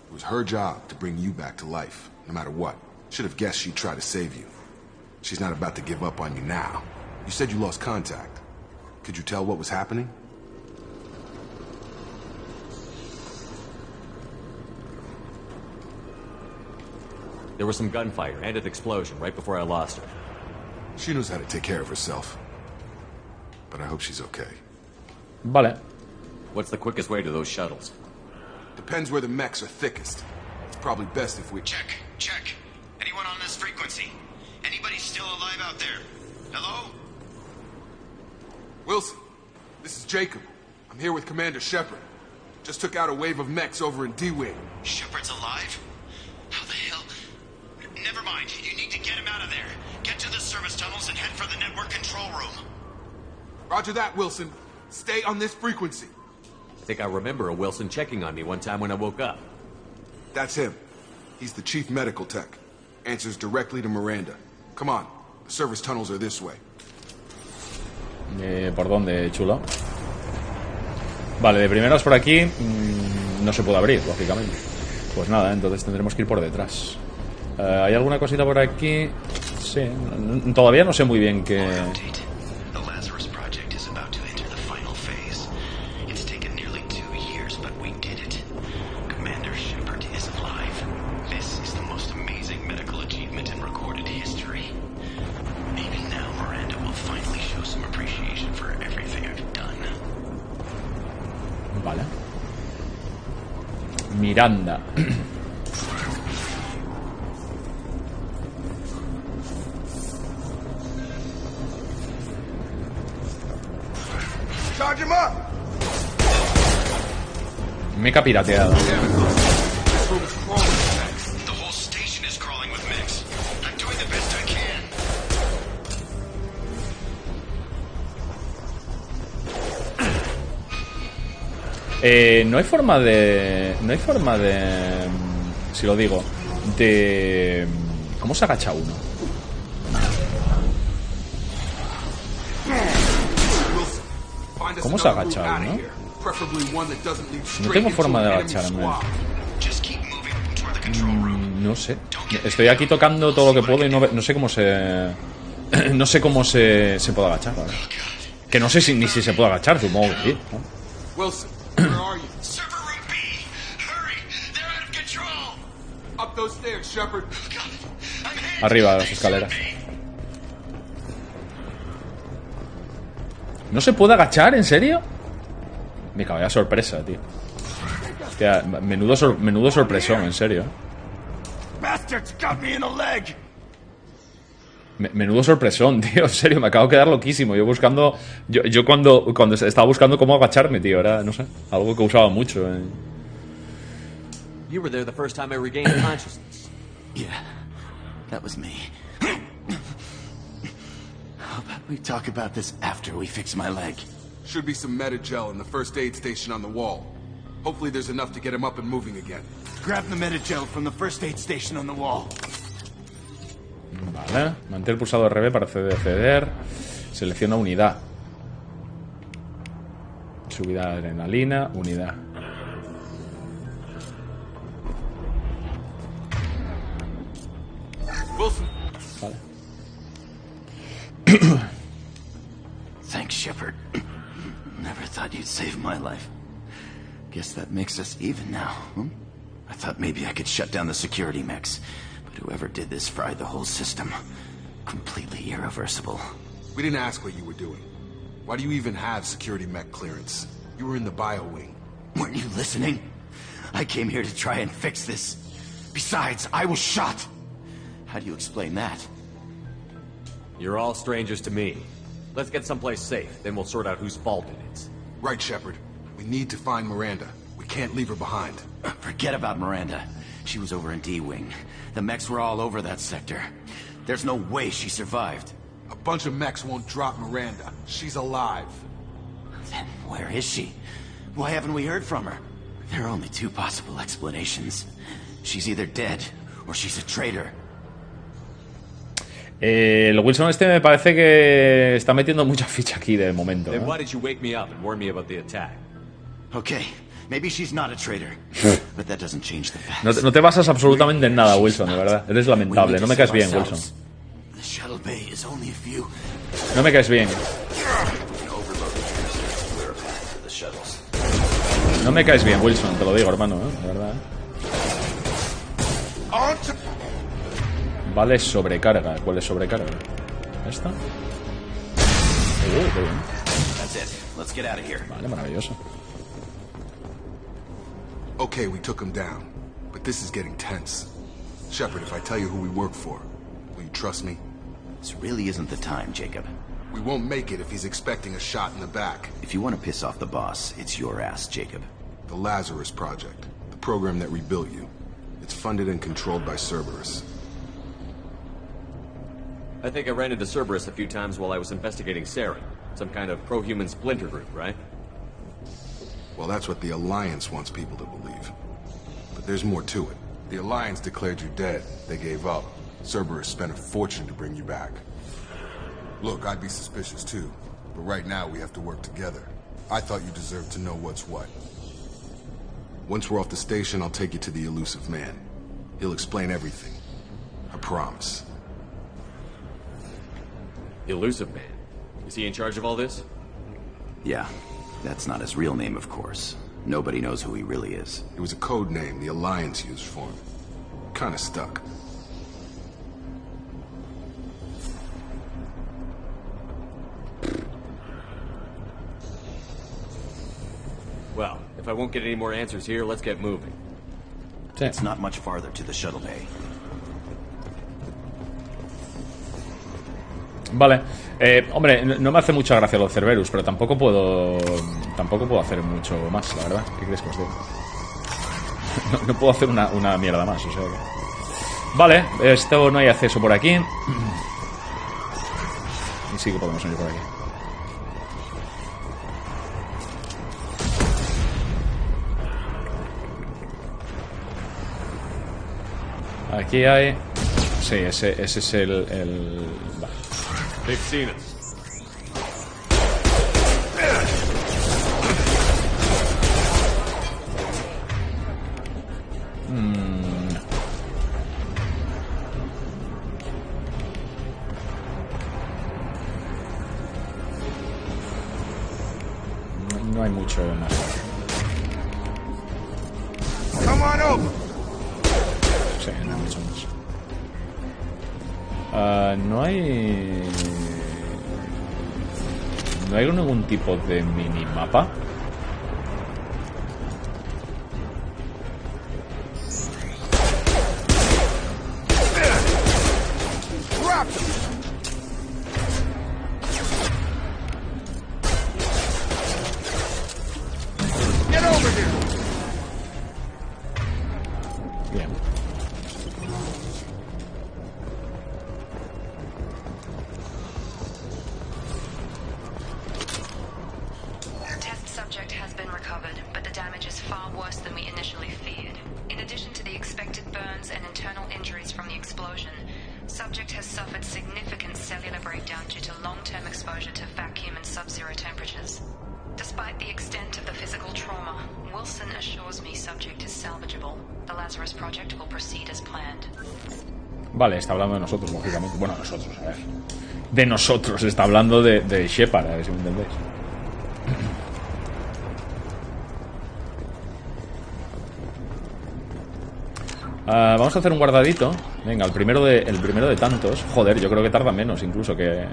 It was her job to bring you back to life, no matter what. Should have guessed she'd try to save you. She's not about to give up on you now. You said you lost contact. Could you tell what was happening? There was some gunfire and an explosion right before I lost her. She knows how to take care of herself. But I hope she's okay. Vale. What's the quickest way to those shuttles? Depends where the mechs are thickest. It's probably best if we... Check. Anyone on this frequency? Anybody still alive out there? Hello? Wilson, this is Jacob. I'm here with Commander Shepard. Just took out a wave of mechs over in D-Wing. Shepard's alive? How the hell? Never mind. You need to get him out of there. Get to the service tunnels and head for the network control room. Roger that, Wilson. Stay on this frequency. I think I remember a Wilson checking on me one time when I woke up. That's him. He's the chief medical tech. Answers directly to Miranda. Come on. The service tunnels are this way. ¿Por dónde, chulo? Vale, de primeras por aquí no se puede abrir, lógicamente. Pues nada, entonces tendremos que ir por detrás. ¿Hay alguna cosita por aquí? Sí, todavía no sé muy bien qué... The Lazarus project is about to enter the final phase. It's taken nearly 2 years, but we did it. Commander Shepard is alive. This is the most amazing medical achievement in recorded history. Maybe now Miranda will finally show some appreciation for everything I've done. Vale. Miranda. Charge him up! Mecha pirateado. The whole station is crawling with mechs. I'm doing the best I can. No hay forma de... Si lo digo, de... ¿Cómo se agacha uno? ¿Cómo se agacha uno? No tengo forma de agacharme. No sé. Estoy aquí tocando todo lo que puedo y no sé cómo se... No sé cómo se puede agachar, ¿vale? Que no sé ni si se puede agachar, supongo que sí, ¿no? Wilson, where are you? Server room B. Hurry, they're out of control. Up those stairs, Shepard. Arriba de las escaleras. ¿No se puede agachar? ¿En serio? Me cago, ya sorpresa, tío. Hostia, menudo sorpresón, en serio. Bastards got me in the leg. Menudo sorpresón, tío. En serio, me acabo de quedar loquísimo. Yo buscando... Yo cuando estaba buscando cómo agacharme, tío. Era, no sé, algo que usaba mucho. You were there the first time I regained consciousness. Yeah, that was me. How about we talk about this after we fix my leg? Should be some Metagel in the first aid station on the wall. Hopefully there's enough to get him up and moving again. Grab the Metagel from the first aid station on the wall. Vale, mantén el pulsado RB para acceder. Selecciona unidad. Subida de adrenalina, unidad. Wilson. Vale. Thanks, Shepard. Never thought you'd save my life. Guess that makes us even now, hmm? I thought maybe I could shut down the security mechs, but whoever did this fried the whole system. Completely irreversible. We didn't ask what you were doing. Why do you even have security mech clearance? You were in the bio wing. Weren't you listening? I came here to try and fix this. Besides, I was shot. How do you explain that? You're all strangers to me. Let's get someplace safe, then we'll sort out whose fault it is. Right, Shepard. We need to find Miranda. We can't leave her behind. Forget about Miranda. She was over in D-Wing. The mechs were all over that sector. There's no way she survived. A bunch of mechs won't drop Miranda. She's alive. Then where is she? Why haven't we heard from her? There are only two possible explanations. She's either dead, or she's a traitor. El Wilson este me parece que está metiendo mucha ficha aquí de momento. Then why did you wake me up and warn me about the attack? Okay, maybe she's not a traitor, but that doesn't change the facts. No te basas absolutamente en nada, Wilson, de verdad. Eres lamentable. No me caes bien, Wilson. The shuttle bay is only a few. No me caes bien. No me caes bien, Wilson, te lo digo, hermano, de verdad. Vale, sobrecarga. ¿Cuál es sobrecarga? ¿Esta? Qué bien. That's it. Let's get out of here. Vale, maravilloso. Okay, we took him down, but this is getting tense. Shepard, if I tell you who we work for, will you trust me? This really isn't the time, Jacob. We won't make it if he's expecting a shot in the back. If you want to piss off the boss, it's your ass, Jacob. The Lazarus Project, the program that rebuilt you. It's funded and controlled by Cerberus. I think I ran into Cerberus a few times while I was investigating Saren. Some kind of pro-human splinter group, right? Well, that's what the Alliance wants people to believe. But there's more to it. The Alliance declared you dead. They gave up. Cerberus spent a fortune to bring you back. Look, I'd be suspicious too. But right now we have to work together. I thought you deserved to know what's what. Once we're off the station, I'll take you to the Elusive Man. He'll explain everything. I promise. Elusive Man? Is he in charge of all this? Yeah. That's not his real name, of course. Nobody knows who he really is. It was a code name the Alliance used for him. Kinda stuck. Well, if I won't get any more answers here, let's get moving. It's not much farther to the shuttle bay. Vale, hombre, no me hace mucha gracia los Cerberus, pero tampoco puedo hacer mucho más, la verdad. ¿Qué crees que os digo? No puedo hacer una mierda más, o sea que... Vale, esto no hay acceso por aquí. Y sí que podemos ir por aquí. Aquí hay... Sí, ese es el... Vale. They've seen us. No hay mucho más. Come on over. Sí, no hay mucho más. No hay... ¿No hay ningún tipo de minimapa? the damage is far worse than we initially feared. In addition to the expected burns and internal injuries from the explosion, subject has suffered significant cellular breakdown due to long-term exposure to vacuum and sub-zero temperatures. Despite the extent of the physical trauma, Wilson assures me subject is salvageable. The Lazarus Project will proceed as planned. Vale, está hablando de nosotros, lógicamente. Bueno, nosotros, a ver. De nosotros, está hablando de Shepard, a ver si me entendéis. Vamos a hacer un guardadito. Venga, el primero de tantos. Joder, yo creo que tarda menos incluso que...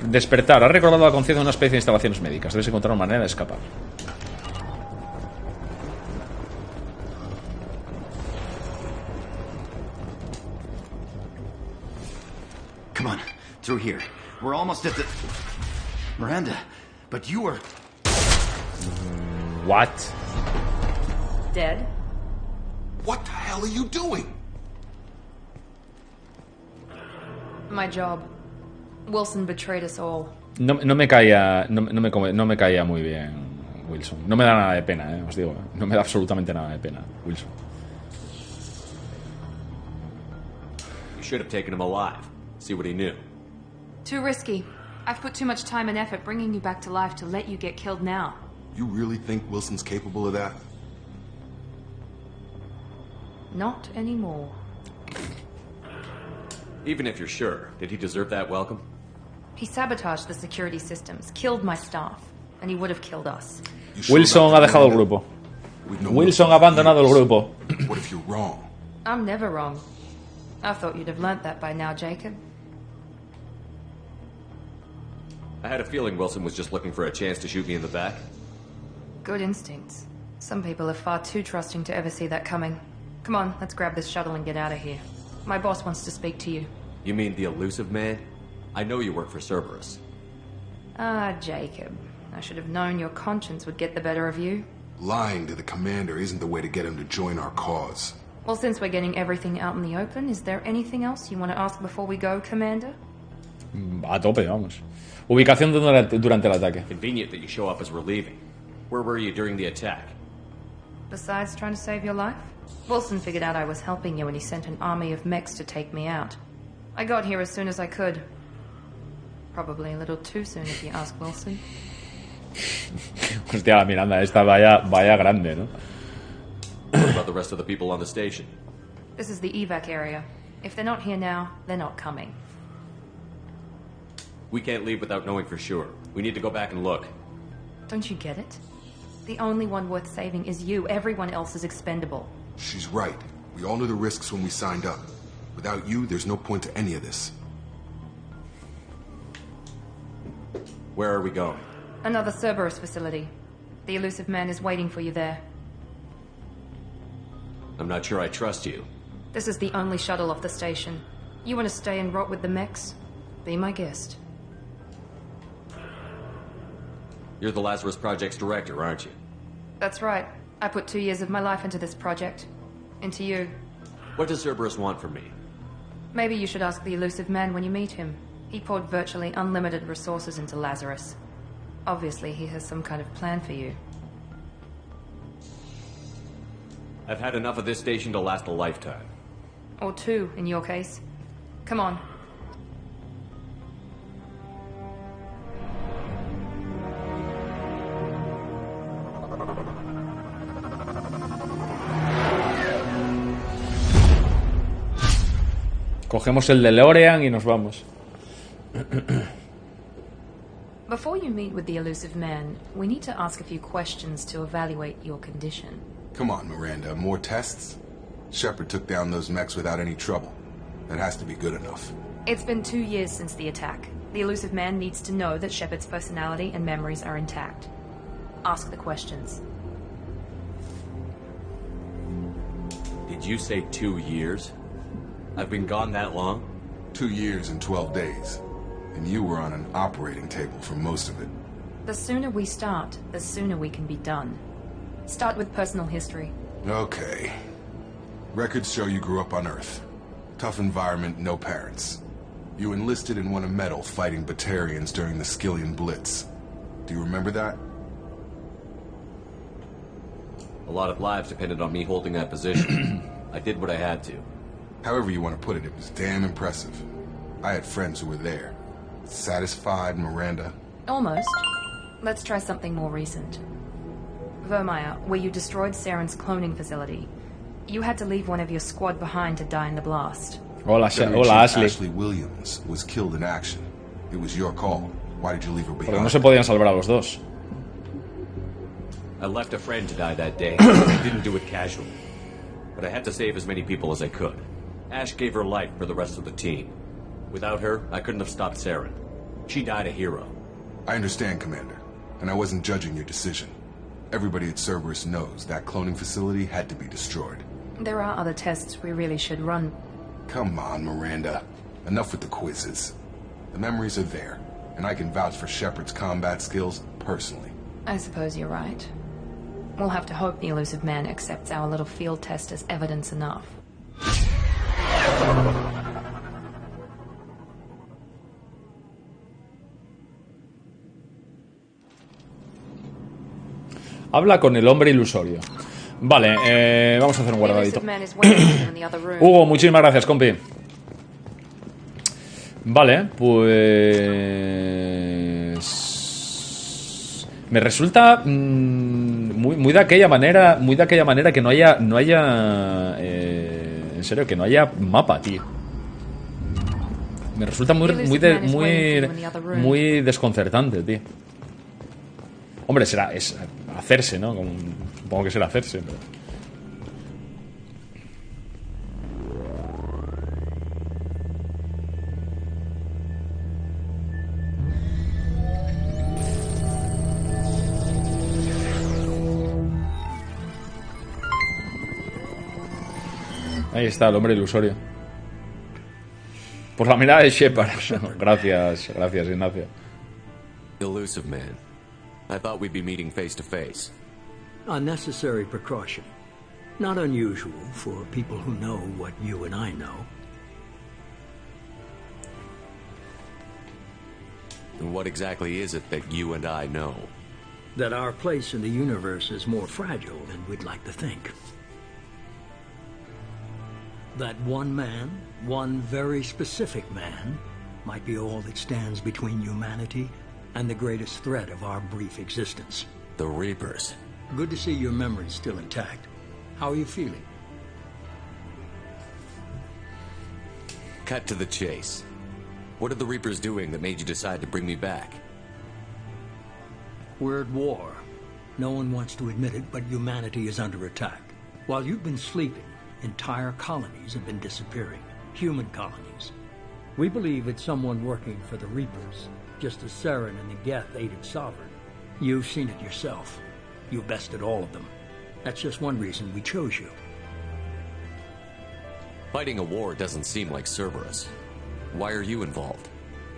Despertar. Ha recordado la conciencia de una especie de instalaciones médicas. Debes encontrar una manera de escapar. Come on, through here. We're almost at the... Miranda, but you were... What? Dead? What the hell are you doing? My job. Wilson betrayed us all. No me caía muy bien Wilson. No me da nada de pena, os digo. No me da absolutamente nada de pena Wilson. You should have taken him alive. See what he knew. Too risky. I've put too much time and effort bringing you back to life to let you get killed now. You really think Wilson's capable of that? Not anymore. Even if you're sure, did he deserve that welcome? He sabotaged the security systems, killed my staff, and he would have killed us. Wilson ha dejado el grupo. Wilson ha abandonado el grupo. What if you're wrong? I'm never wrong. I thought you'd have learnt that by now, Jacob. I had a feeling Wilson was just looking for a chance to shoot me in the back. Good instincts. Some people are far too trusting to ever see that coming. Come on, let's grab this shuttle and get out of here. My boss wants to speak to you. You mean the elusive man? I know you work for Cerberus. Ah, Jacob. I should have known your conscience would get the better of you. Lying to the commander isn't the way to get him to join our cause. Well, since we're getting everything out in the open, is there anything else you want to ask before we go, Commander? A tope, vamos. Ubicación durante el ataque. Convenient that you show up as we're leaving. Where were you during the attack? Besides trying to save your life, Wilson figured out I was helping you when he sent an army of mechs to take me out. I got here as soon as I could. Probably a little too soon if you ask Wilson. Hostia, la Miranda esta vaya grande, ¿no? What about the rest of the people on the station? This is the evac area. If they're not here now, they're not coming. We can't leave without knowing for sure. We need to go back and look. Don't you get it? The only one worth saving is you. Everyone else is expendable. She's right. We all knew the risks when we signed up. Without you, there's no point to any of this. Where are we going? Another Cerberus facility. The elusive man is waiting for you there. I'm not sure I trust you. This is the only shuttle off the station. You want to stay and rot with the mechs? Be my guest. You're the Lazarus Project's director, aren't you? That's right. I put 2 years of my life into this project. Into you. What does Cerberus want from me? Maybe you should ask the elusive man when you meet him. He poured virtually unlimited resources into Lazarus. Obviously, he has some kind of plan for you. I've had enough of this station to last a lifetime. Or 2, in your case. Come on. Cogemos el DeLorean y nos vamos. Before you meet with the elusive man, we need to ask a few questions to evaluate your condition. Come on, Miranda. More tests? Shepard took down those mechs without any trouble. That has to be good enough. It's been 2 years since the attack. The elusive man needs to know that Shepard's personality and memories are intact. Ask the questions. Did you say 2 years? I've been gone that long? 2 years and 12 days. And you were on an operating table for most of it. The sooner we start, the sooner we can be done. Start with personal history. Okay. Records show you grew up on Earth. Tough environment, no parents. You enlisted and won a medal fighting Batarians during the Skillian Blitz. Do you remember that? A lot of lives depended on me holding that position. I did what I had to. However you want to put it, it was damn impressive. I had friends who were there. Satisfied, Miranda? Almost. Let's try something more recent. Vermeer, where you destroyed Saren's cloning facility, you had to leave one of your squad behind to die in the blast. Hola, Deputy hola Chief Ashley. Ashley Williams was killed in action. It was your call. Why did you leave her Porque behind? no se podían salvar a los dos. I left a friend to die that day. I didn't do it casually. But I had to save as many people as I could. Ash gave her life for the rest of the team. Without her, I couldn't have stopped Saren. She died a hero. I understand, Commander, and I wasn't judging your decision. Everybody at Cerberus knows that cloning facility had to be destroyed. There are other tests we really should run. Come on, Miranda. Enough with the quizzes. The memories are there, and I can vouch for Shepard's combat skills personally. I suppose you're right. We'll have to hope the Elusive Man accepts our little field test as evidence enough. Habla con el hombre ilusorio. Vale, vamos a hacer un The guardadito. Elusive Man is waiting for you in the other room. Hugo, muchísimas gracias, compi. Vale, pues me resulta muy de aquella manera, que no haya, en serio, que no haya mapa, tío. Me resulta muy desconcertante, tío. Hombre, es hacerse, ¿no? Supongo que será hacerse, pero... Ahí está, el hombre ilusorio. Por la mirada de Shepard. Gracias, Ignacio. Elusive Man. I thought we'd be meeting face to face. A necessary precaution. Not unusual for people who know what you and I know. And what exactly is it that you and I know? That our place in the universe is more fragile than we'd like to think. That one man, one very specific man, might be all that stands between humanity and the greatest threat of our brief existence. The Reapers. Good to see your memory's still intact. How are you feeling? Cut to the chase. What are the Reapers doing that made you decide to bring me back? We're at war. No one wants to admit it, but humanity is under attack. While you've been sleeping, entire colonies have been disappearing. Human colonies. We believe it's someone working for the Reapers, just as Saren and the Geth aided Sovereign. You've seen it yourself. You bested all of them. That's just one reason we chose you. Fighting a war doesn't seem like Cerberus. Why are you involved?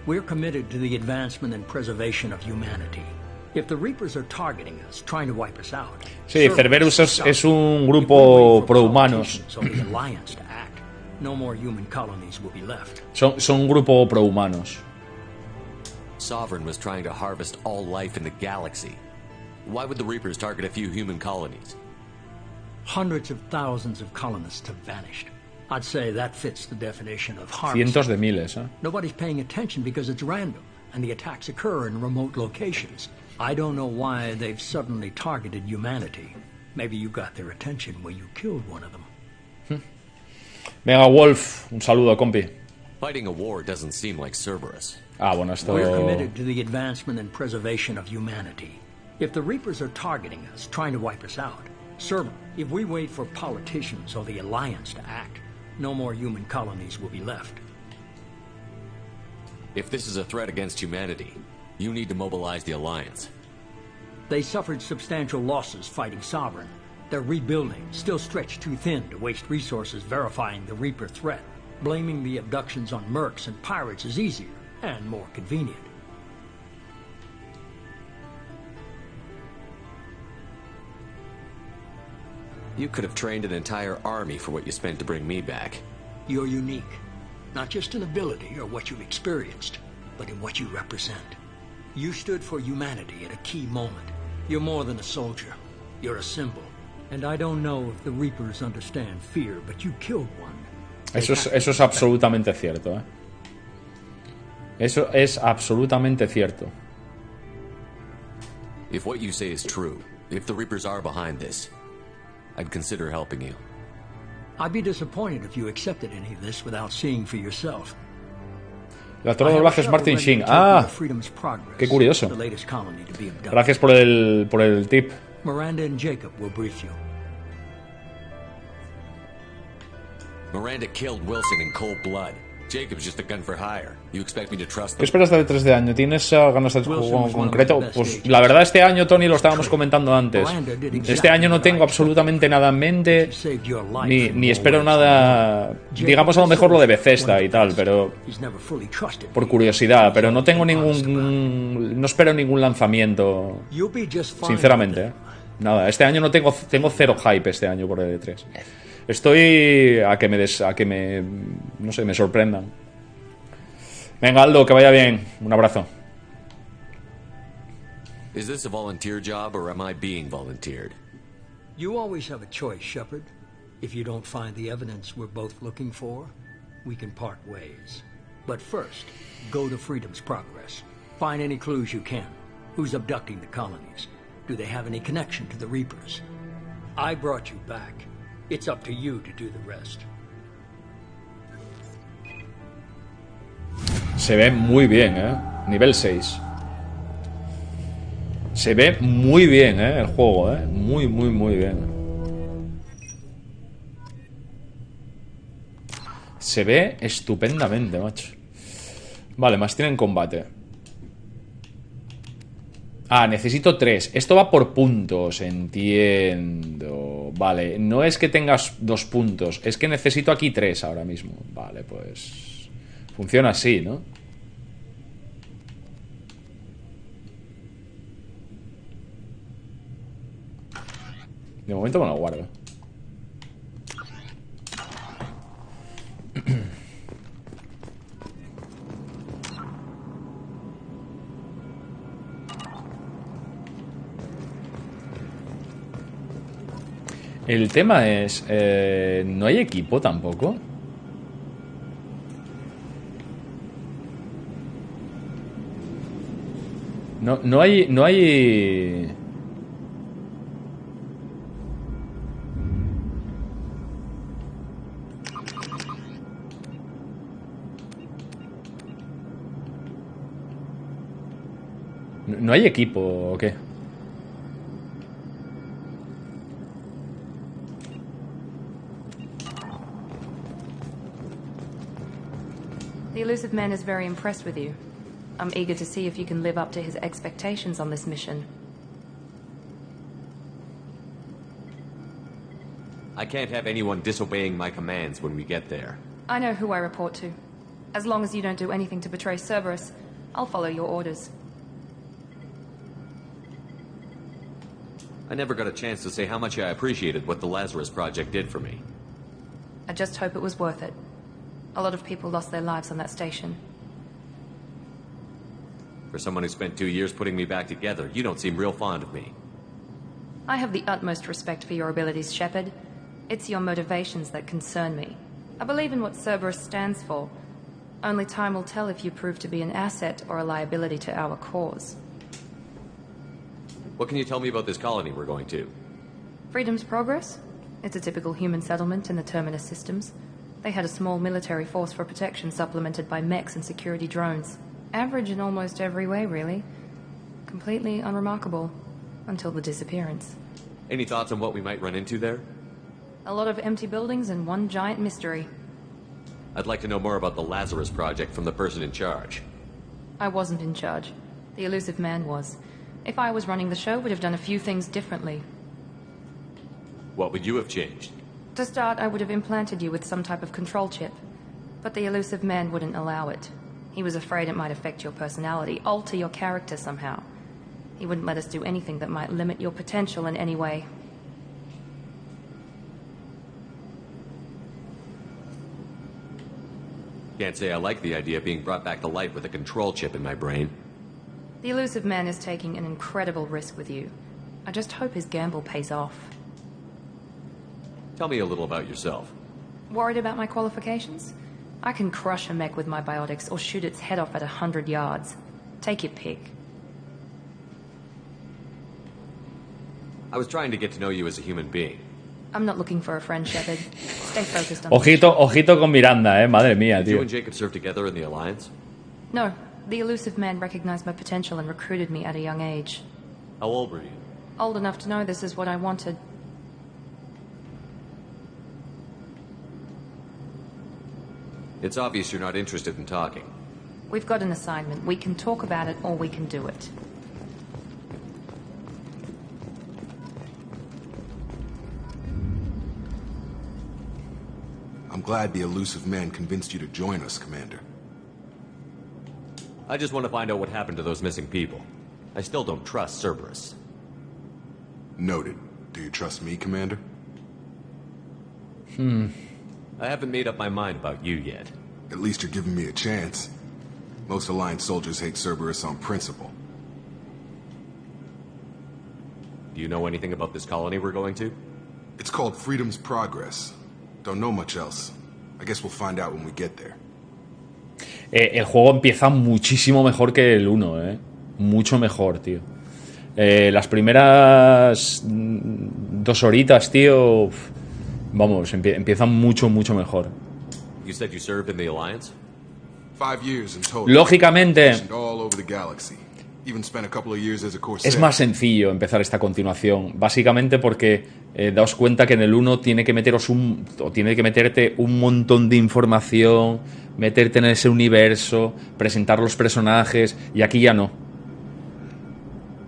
We're committed to the advancement and preservation of humanity. If the Reapers are targeting us, trying to wipe us out... Sí, Cerberus es un grupo pro-humanos. No more human colonies will be left. Son un grupo pro-humanos. Sovereign was trying to harvest all life in the galaxy. Why would the Reapers target a few human colonies? Hundreds of thousands of colonists have vanished. I'd say that fits the definition of harvesting. Cientos de miles, ¿eh? Nobody's paying attention because it's random, and the attacks occur in remote locations. I don't know why they've suddenly targeted humanity. Maybe you got their attention when you killed one of them. Mega Wolf, un saludo, compi. Fighting a war doesn't seem like Cerberus. Ah, bueno, esto... We're committed to the advancement and preservation of humanity. If the Reapers are targeting us, trying to wipe us out, Cerberus, if we wait for politicians or the Alliance to act, no more human colonies will be left. If this is a threat against humanity, you need to mobilize the Alliance. They suffered substantial losses fighting Sovereign. They're rebuilding, still stretched too thin to waste resources verifying the Reaper threat. Blaming the abductions on mercs and pirates is easier and more convenient. You could have trained an entire army for what you spent to bring me back. You're unique. Not just in ability or what you've experienced, but in what you represent. You stood for humanity at a key moment. You're more than a soldier. You're a symbol. And I don't know if the Reapers understand fear, but you killed one. Eso es absolutamente cierto, ¿eh? Eso es absolutamente cierto. If what you say is true, if the Reapers are behind this, I'd consider helping you. I'd be disappointed if you accepted any of this without seeing for yourself. El actor de doblaje es Martin Sheen. Ah, qué curioso. Gracias por el tip. Miranda and Jacob will brief you. Miranda killed Wilson in cold blood. Jacob's just a gun for hire. You expect me to trust him? ¿Qué esperas de 3 de año? ¿Tienes ganas de juego en concreto? Pues la verdad este año, Tony, lo estábamos comentando antes. Este año no tengo absolutamente nada en mente, ni espero nada, digamos a lo mejor lo de Bethesda y tal, pero por curiosidad, pero no tengo no espero ningún lanzamiento, sinceramente, ¿eh? Nada, este año no tengo cero hype este año por el E3. Estoy a que me no sé, me sorprendan. Venga, Aldo, que vaya bien. Un abrazo. Is this a volunteer job or am I being volunteered? You always have a choice, Shepard. If you don't find the evidence we're both looking for, we can part ways. But first, go to Freedom's Progress. Find any clues you can. Who's abducting the colonies? Do they have any connection to the Reapers? I brought you back. It's up to you to do the rest. Se ve muy bien, ¿eh? Nivel 6. Se ve muy bien, ¿eh? El juego, ¿eh? Muy, muy, muy bien. Se ve estupendamente, macho. Vale, más tienen combate. Ah, necesito 3. Esto va por puntos, entiendo. Vale, no es que tengas 2 puntos, es que necesito aquí 3 ahora mismo. Vale, pues funciona así, ¿no? De momento me lo guardo. El tema es... ¿no hay equipo tampoco? No hay... No hay equipo, ¿o qué? The Illusive Man is very impressed with you. I'm eager to see if you can live up to his expectations on this mission. I can't have anyone disobeying my commands when we get there. I know who I report to. As long as you don't do anything to betray Cerberus, I'll follow your orders. I never got a chance to say how much I appreciated what the Lazarus Project did for me. I just hope it was worth it. A lot of people lost their lives on that station. For someone who spent 2 years putting me back together, you don't seem real fond of me. I have the utmost respect for your abilities, Shepard. It's your motivations that concern me. I believe in what Cerberus stands for. Only time will tell if you prove to be an asset or a liability to our cause. What can you tell me about this colony we're going to? Freedom's Progress? It's a typical human settlement in the Terminus systems. They had a small military force for protection supplemented by mechs and security drones. Average in almost every way, really. Completely unremarkable. Until the disappearance. Any thoughts on what we might run into there? A lot of empty buildings and one giant mystery. I'd like to know more about the Lazarus Project from the person in charge. I wasn't in charge. The Illusive Man was. If I was running the show, would have done a few things differently. What would you have changed? To start, I would have implanted you with some type of control chip. But the Illusive Man wouldn't allow it. He was afraid it might affect your personality, alter your character somehow. He wouldn't let us do anything that might limit your potential in any way. Can't say I like the idea of being brought back to life with a control chip in my brain. The Illusive Man is taking an incredible risk with you. I just hope his gamble pays off. Tell me a little about yourself. Worried about my qualifications? I can crush a mech with my biotics or shoot its head off at 100 yards. Take your pick. I was trying to get to know you as a human being. I'm not looking for a friend, Shepard. Stay focused on... Ojito con Miranda, madre mía, Did tío. you and Jacob serve together in the Alliance? No, the elusive man recognized my potential and recruited me at a young age. How old were you? Old enough to know this is what I wanted. It's obvious you're not interested in talking. We've got an assignment. We can talk about it or we can do it. I'm glad the elusive man convinced you to join us, Commander. I just want to find out what happened to those missing people. I still don't trust Cerberus. Noted. Do you trust me, Commander? I haven't made up my mind about you yet. At least you're giving me a chance. Most Alliance soldiers hate Cerberus on principle. Do you know anything about this colony we're going to? It's called Freedom's Progress. Don't know much else. I guess we'll find out when we get there. El juego empieza muchísimo mejor que el 1, mucho mejor, tío. Las primeras 2 horitas, tío, vamos, empiezan mucho mejor. You said you served in the Alliance? 5 years in total. Lógicamente, All over the galaxy. Even spent a couple of years as a Corsair. es más sencillo empezar esta continuación, básicamente porque daos cuenta que en el 1 tiene que meterte un montón de información, meterte en ese universo, presentar los personajes, y aquí ya no.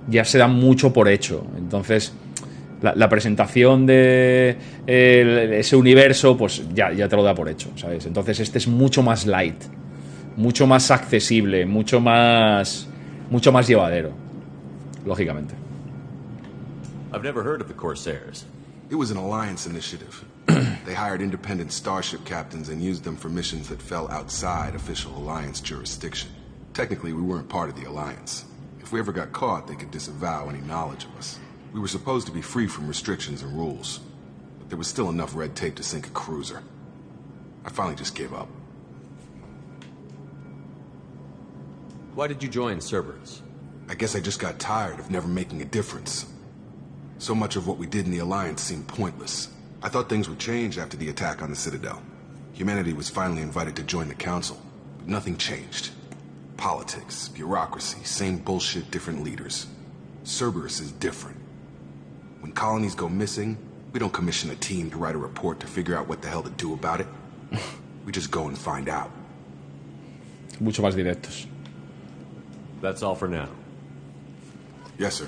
Ya se da mucho por hecho. Entonces, la presentación de ese universo, pues ya te lo da por hecho, ¿sabes? Entonces este es mucho más light, mucho más accesible, mucho más llevadero, lógicamente. I've never heard of the Corsairs. It was an Alliance initiative. They hired independent starship captains and used them for missions that fell outside official Alliance jurisdiction. Technically, we weren't part of the Alliance. If we ever got caught, they could disavow any knowledge of us. We were supposed to be free from restrictions and rules, but there was still enough red tape to sink a cruiser. I finally just gave up. Why did you join Cerberus? I guess I just got tired of never making a difference. So much of what we did in the Alliance seemed pointless. I thought things would change after the attack on the Citadel. Humanity was finally invited to join the Council, but nothing changed. Politics, bureaucracy, same bullshit, different leaders. Cerberus is different. When colonies go missing, we don't commission a team to write a report to figure out what the hell to do about it. We just go and find out. Mucho más directos. That's all for now. Yes, sir.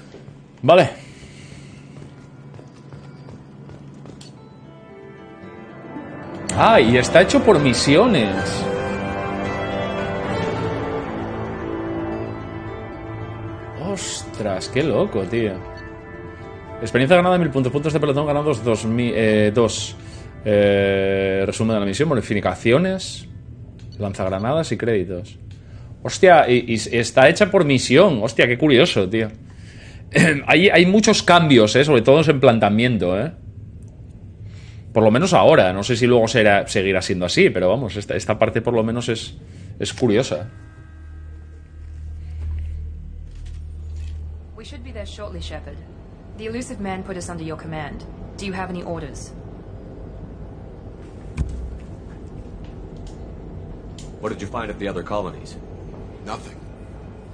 Vale. Ah, y está hecho por misiones. Ostras, qué loco, tío. Experiencia ganada, 1000 puntos de pelotón ganados 2. Resumen de la misión, bonificaciones, lanzagranadas y créditos. Hostia, y está hecha por misión. Hostia, qué curioso, tío. Hay muchos cambios, sobre todo en planteamiento, Por lo menos ahora. No sé si luego seguirá siendo así, pero vamos, esta parte por lo menos es curiosa. We should be there shortly, Shepard. The elusive man put us under your command. Do you have any orders? What did you find at the other colonies? Nothing.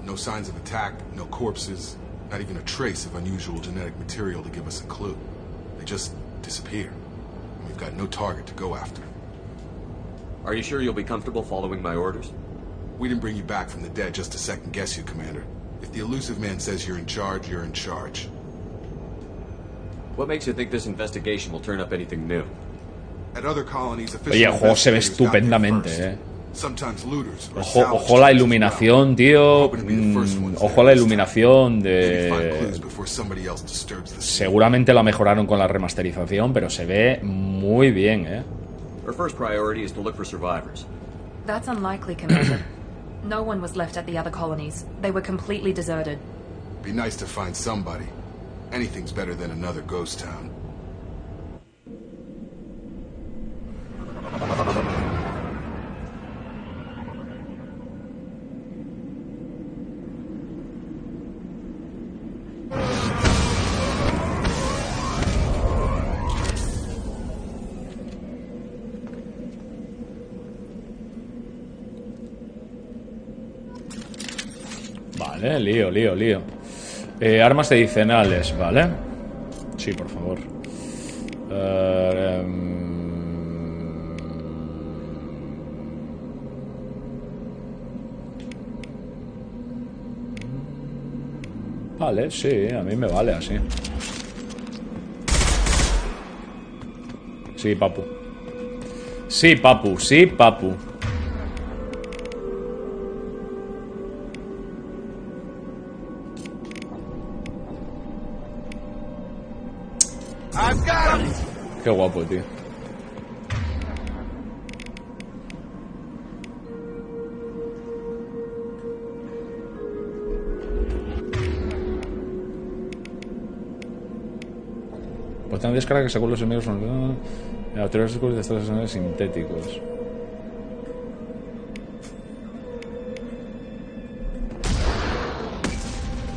No signs of attack, no corpses, not even a trace of unusual genetic material to give us a clue. They just disappear. And we've got no target to go after. Are you sure you'll be comfortable following my orders? We didn't bring you back from the dead just to second guess you, Commander. If the elusive man says you're in charge, you're in charge. What makes you think this investigation will turn up anything new? At other colonies, Oye, el juego se ve estupendamente, Sometimes looters or Ojo la iluminación, tío. Ojo la iluminación de... Seguramente la mejoraron con la remasterización, pero se ve muy bien, Our first priority is to look for survivors. That's unlikely, Commander. No one was left at the other colonies. They were completely deserted. Be nice to find somebody. Anything's better than another ghost town. Vale, lío. Armas adicionales, ¿vale? Sí, por favor. Vale, sí, a mí me vale así. Sí, papu. Sí, papu, sí, papu. Qué guapo, tío. Pues también descarga que según los enemigos son teorías de estos escenarios sintéticos.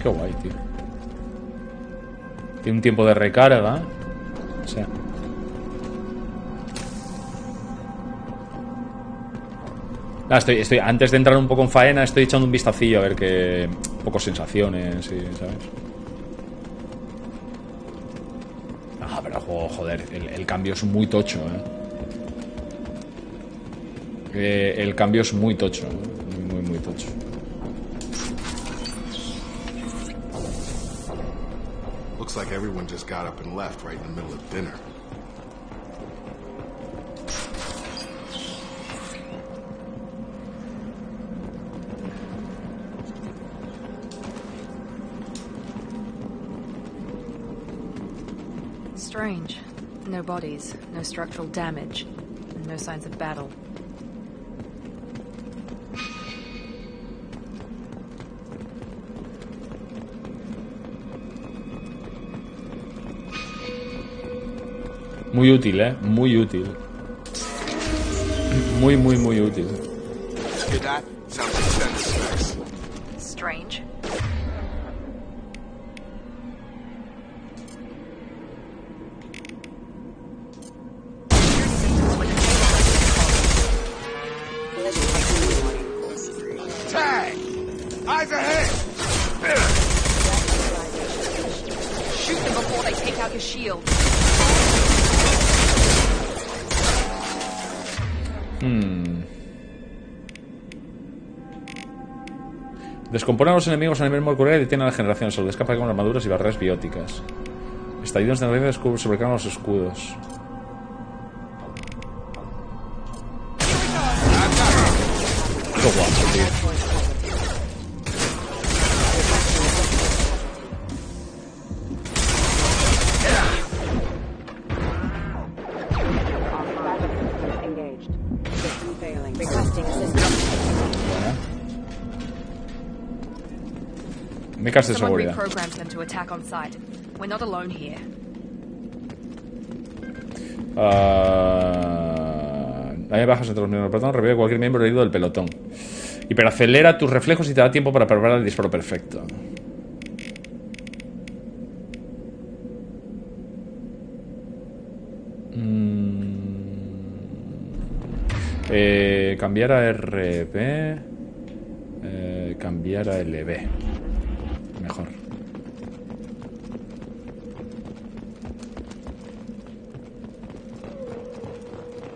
Qué guay, tío. Tiene un tiempo de recarga. O sea. Estoy antes de entrar un poco en faena, estoy echando un vistacillo a ver qué. Un poco sensaciones, sí, ¿sabes? Ah, pero el juego, joder, el cambio es muy tocho, el cambio es muy tocho, muy tocho. Looks like everyone just got up and left right in the middle of dinner. Strange. No bodies, no structural damage, and no signs of battle. Muy útil, muy útil. Muy útil. Strange. Tag! Eyes ahead! Shoot them before they take out your shield. Descompone a los enemigos en el mismo correa y detiene a la generación. Solo escapa con armaduras y barreras bióticas. Estallidos de energía sobrecargan los escudos. Qué guapo, tío. Mecas de seguridad. Hay bajas entre los miembros del pelotón. Revive cualquier miembro herido del pelotón. Hiperacelera tus reflejos y te da tiempo para preparar el disparo perfecto. Cambiar a RB. Cambiar a LB. Mejor.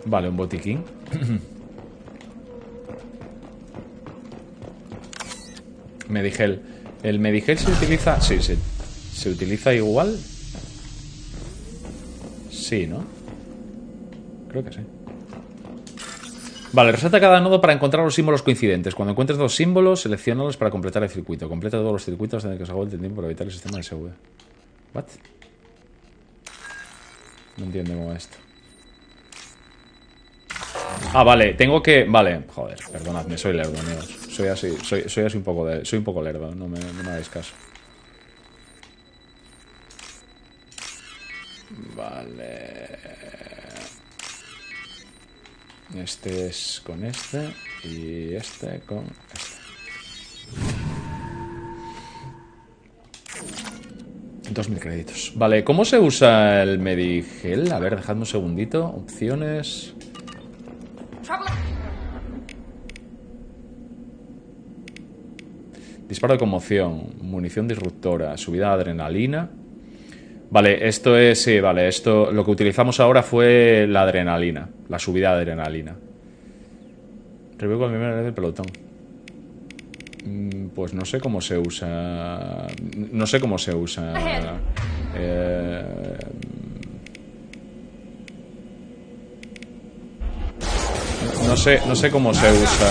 Vale, un botiquín. Medigel. ¿El Medigel se utiliza? Sí, sí. ¿Se utiliza igual? Sí, ¿no? Creo que sí. Vale, resalta cada nodo para encontrar los símbolos coincidentes. Cuando encuentres dos símbolos, selecciónalos para completar el circuito. Completa todos los circuitos en el que se agote el tiempo para evitar el sistema de SV. ¿What? No entiendo cómo es esto. Ah, vale, tengo que... Vale, joder, perdonadme, soy lerdo, amigos. Soy así, soy así un poco de... Soy un poco lerdo, no me hagáis caso. Vale... Este es con este y este con este. 2000 créditos. Vale, ¿cómo se usa el Medigel? A ver, dejadme un segundito. Opciones. Disparo de conmoción, munición disruptora, subida de adrenalina. Vale, esto es... Sí, vale, esto... Lo que utilizamos ahora fue la adrenalina, la subida de adrenalina. Reveo con el primer del pelotón. Pues no sé cómo se usa... No sé cómo se usa... No sé cómo se usa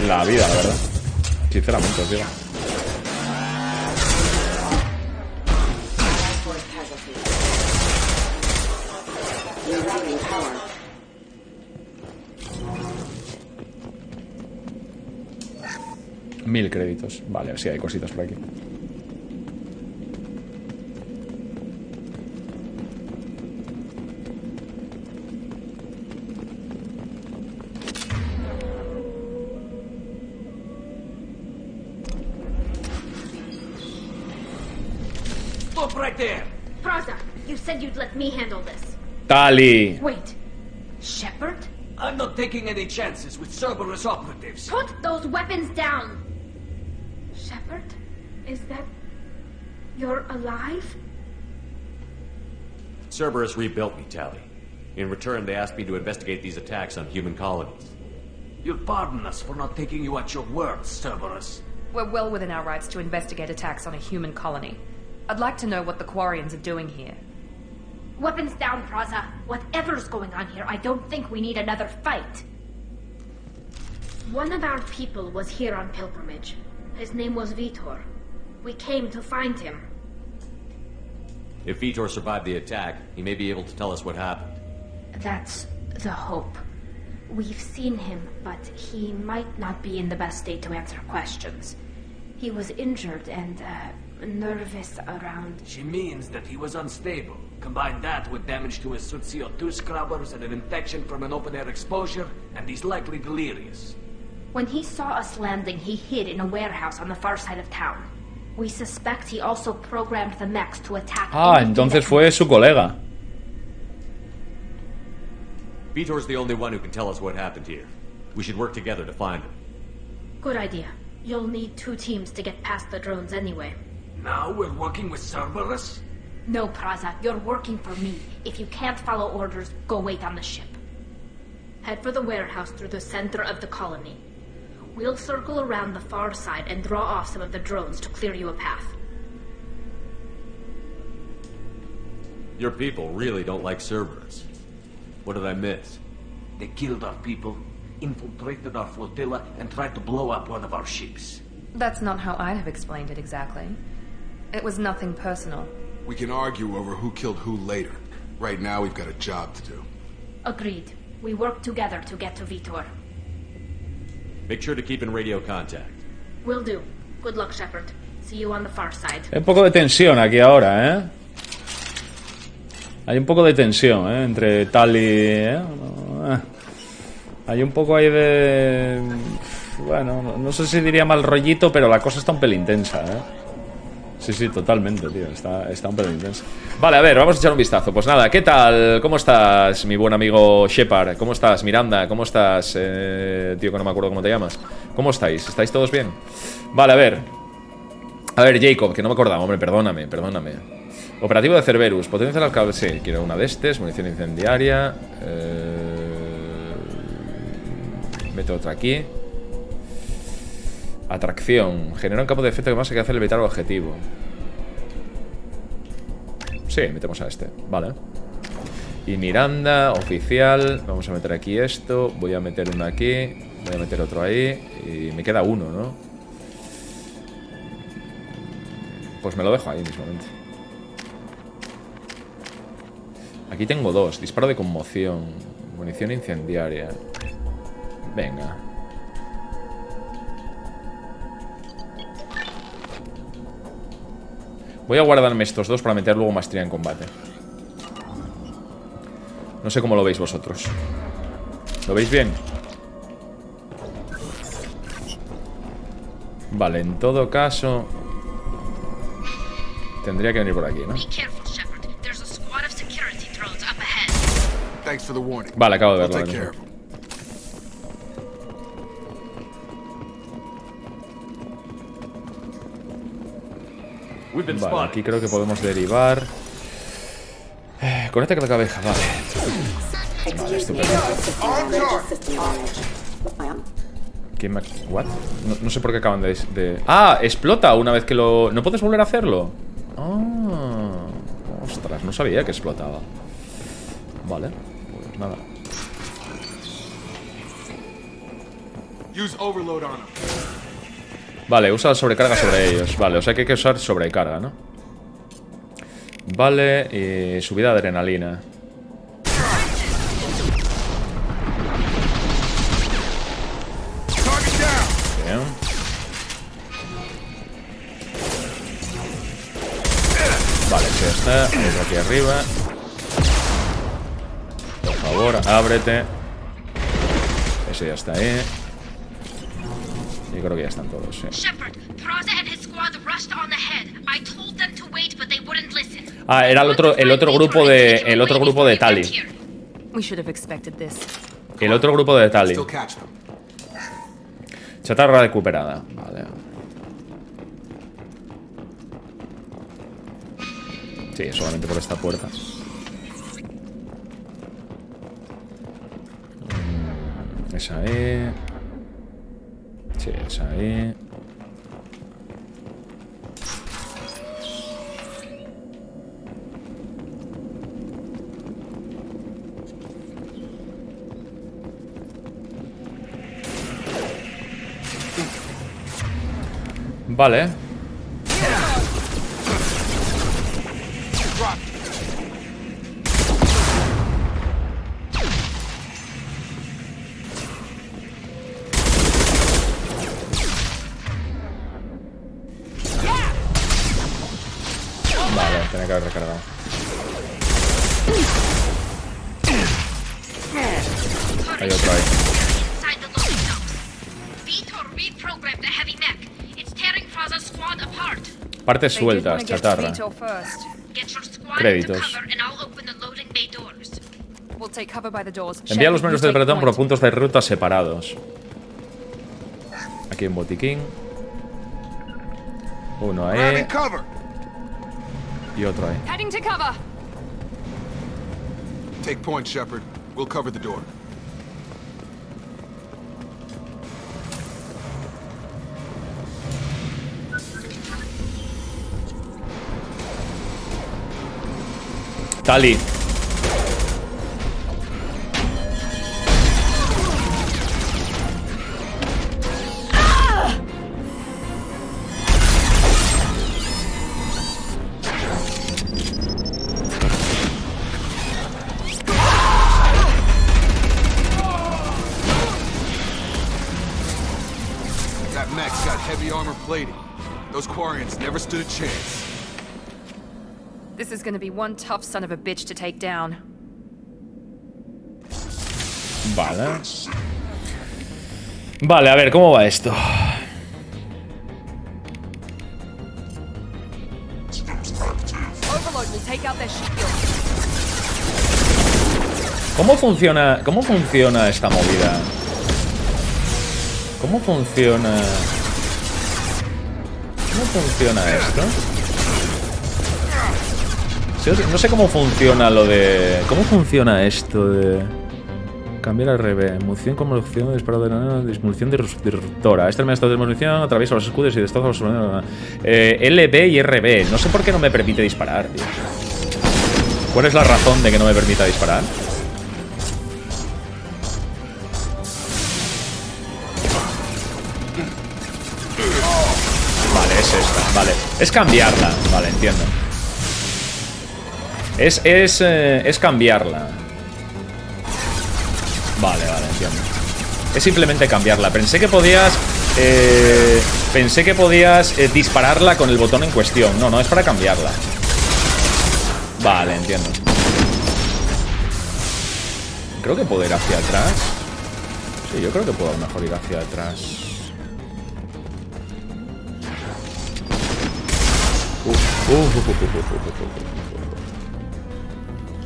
la vida, la verdad. Sinceramente, os digo. $1000 créditos. Vale, sí, hay cositas por aquí. Stop right there! Praza, you said you'd let me handle this. Tali. Wait. Shepard? I'm not taking any chances with Cerberus operatives. Put those weapons down! Shepard? Is that... You're alive? Cerberus rebuilt me, Tali. In return, they asked me to investigate these attacks on human colonies. You'll pardon us for not taking you at your word, Cerberus. We're well within our rights to investigate attacks on a human colony. I'd like to know what the Quarians are doing here. Weapons down, Praza. Whatever's going on here, I don't think we need another fight. One of our people was here on pilgrimage. His name was Vitor. We came to find him. If Vitor survived the attack, he may be able to tell us what happened. That's the hope. We've seen him, but he might not be in the best state to answer questions. He was injured and, nervous around... She means that he was unstable. Combine that with damage to his suit CO2 scrubbers and an infection from an open-air exposure, and he's likely delirious. When he saw us landing, he hid in a warehouse on the far side of town. We suspect he also programmed the mechs to attack... Entonces fue su colega. Vitor's the only one who can tell us what happened here. We should work together to find him. Good idea. You'll need 2 teams to get past the drones anyway. Now we're working with Cerberus? No, Praza. You're working for me. If you can't follow orders, go wait on the ship. Head for the warehouse through the center of the colony. We'll circle around the far side and draw off some of the drones to clear you a path. Your people really don't like Cerberus. What did I miss? They killed our people, infiltrated our flotilla, and tried to blow up one of our ships. That's not how I'd have explained it exactly. It was nothing personal. We can argue over who killed who later. Right now, we've got a job to do. Agreed. We work together to get to Vitor. Make sure to keep in radio contact. Will do. Good luck, Shepard. See you on the far side. Hay un poco de tensión aquí ahora, ¿eh? Hay un poco de tensión, ¿eh? Entre Tali... Hay un poco ahí de... Bueno, no sé si diría mal rollito, pero la cosa está un pelín tensa, ¿eh? Sí, totalmente, tío. Está un pelín intenso. Vale, a ver, vamos a echar un vistazo. Pues nada, ¿qué tal? ¿Cómo estás, mi buen amigo Shepard? ¿Cómo estás, Miranda? ¿Cómo estás, tío, que no me acuerdo cómo te llamas? ¿Cómo estáis? ¿Estáis todos bien? Vale, a ver. A ver, Jacob, que no me acordaba. Hombre, perdóname. Operativo de Cerberus. Potencia del cable. Sí, quiero una de estos. Munición incendiaria. Meto otra aquí. Atracción. Genera un campo de efecto que más hay que hacer evitar el objetivo. Sí, metemos a este. Vale. Y Miranda, oficial. Vamos a meter aquí esto. Voy a meter uno aquí. Voy a meter otro ahí. Y me queda uno, ¿no? Pues me lo dejo ahí mismamente. Aquí tengo 2. Disparo de conmoción. Munición incendiaria. Venga. Voy a guardarme estos 2 para meter luego maestría en combate. No sé cómo lo veis vosotros. ¿Lo veis bien? Vale, en todo caso tendría que venir por aquí, ¿no? Vale, acabo de verlo. Vale, aquí creo que podemos derivar. Conecta con la cabeza, vale. Vale, estupendo. ¿Qué me... ¿What? No sé por qué acaban de... ¡Ah! Explota una vez que lo... ¿No puedes volver a hacerlo? ¡Ah! Ostras, no sabía que explotaba. Vale, pues nada. Vale, usa la sobrecarga sobre ellos. Vale, o sea que hay que usar sobrecarga, ¿no? Vale, y subida de adrenalina. Bien. Vale, ya está. Desde aquí arriba. Por favor, ábrete. Ese ya está ahí. Yo creo que ya están todos, sí. Ah, era el otro grupo de Tali. El otro grupo de Tali. Chatarra recuperada. Vale. Sí, solamente por esta puerta. Es ahí. Sí, es ahí. Vale. Vale, tenía que haber recargado. Hay otro ahí. Partes sueltas, chatarra. Créditos. Envía a los miembros del pelotón por puntos de ruta separados. Aquí hay un botiquín. Uno ahí. Y otro ahí. Take point, Shepard. We'll cover the door. Tali. That mech's got heavy armor plating. Those Quarians never stood a chance. This is gonna be one tough son of a bitch to take down. Vale. Vale, a ver, ¿cómo va esto? ¿Cómo funciona esta movida? ¿Cómo funciona esto? No sé cómo funciona lo de... ¿Cómo funciona esto de... Cambiar al revés. Munición con munición de disparo de nada. Munición disruptora. Este elemento de munición atraviesa los escudos y destroza los... LB y RB. No sé por qué no me permite disparar, tío. ¿Cuál es la razón de que no me permita disparar? Vale, es esta. Vale. Es cambiarla. Vale, entiendo. Es cambiarla. Vale, entiendo. Es simplemente cambiarla. Pensé que podías dispararla con el botón en cuestión. No, es para cambiarla. Vale, entiendo. Creo que puedo ir hacia atrás. Sí, yo creo que puedo mejor ir hacia atrás.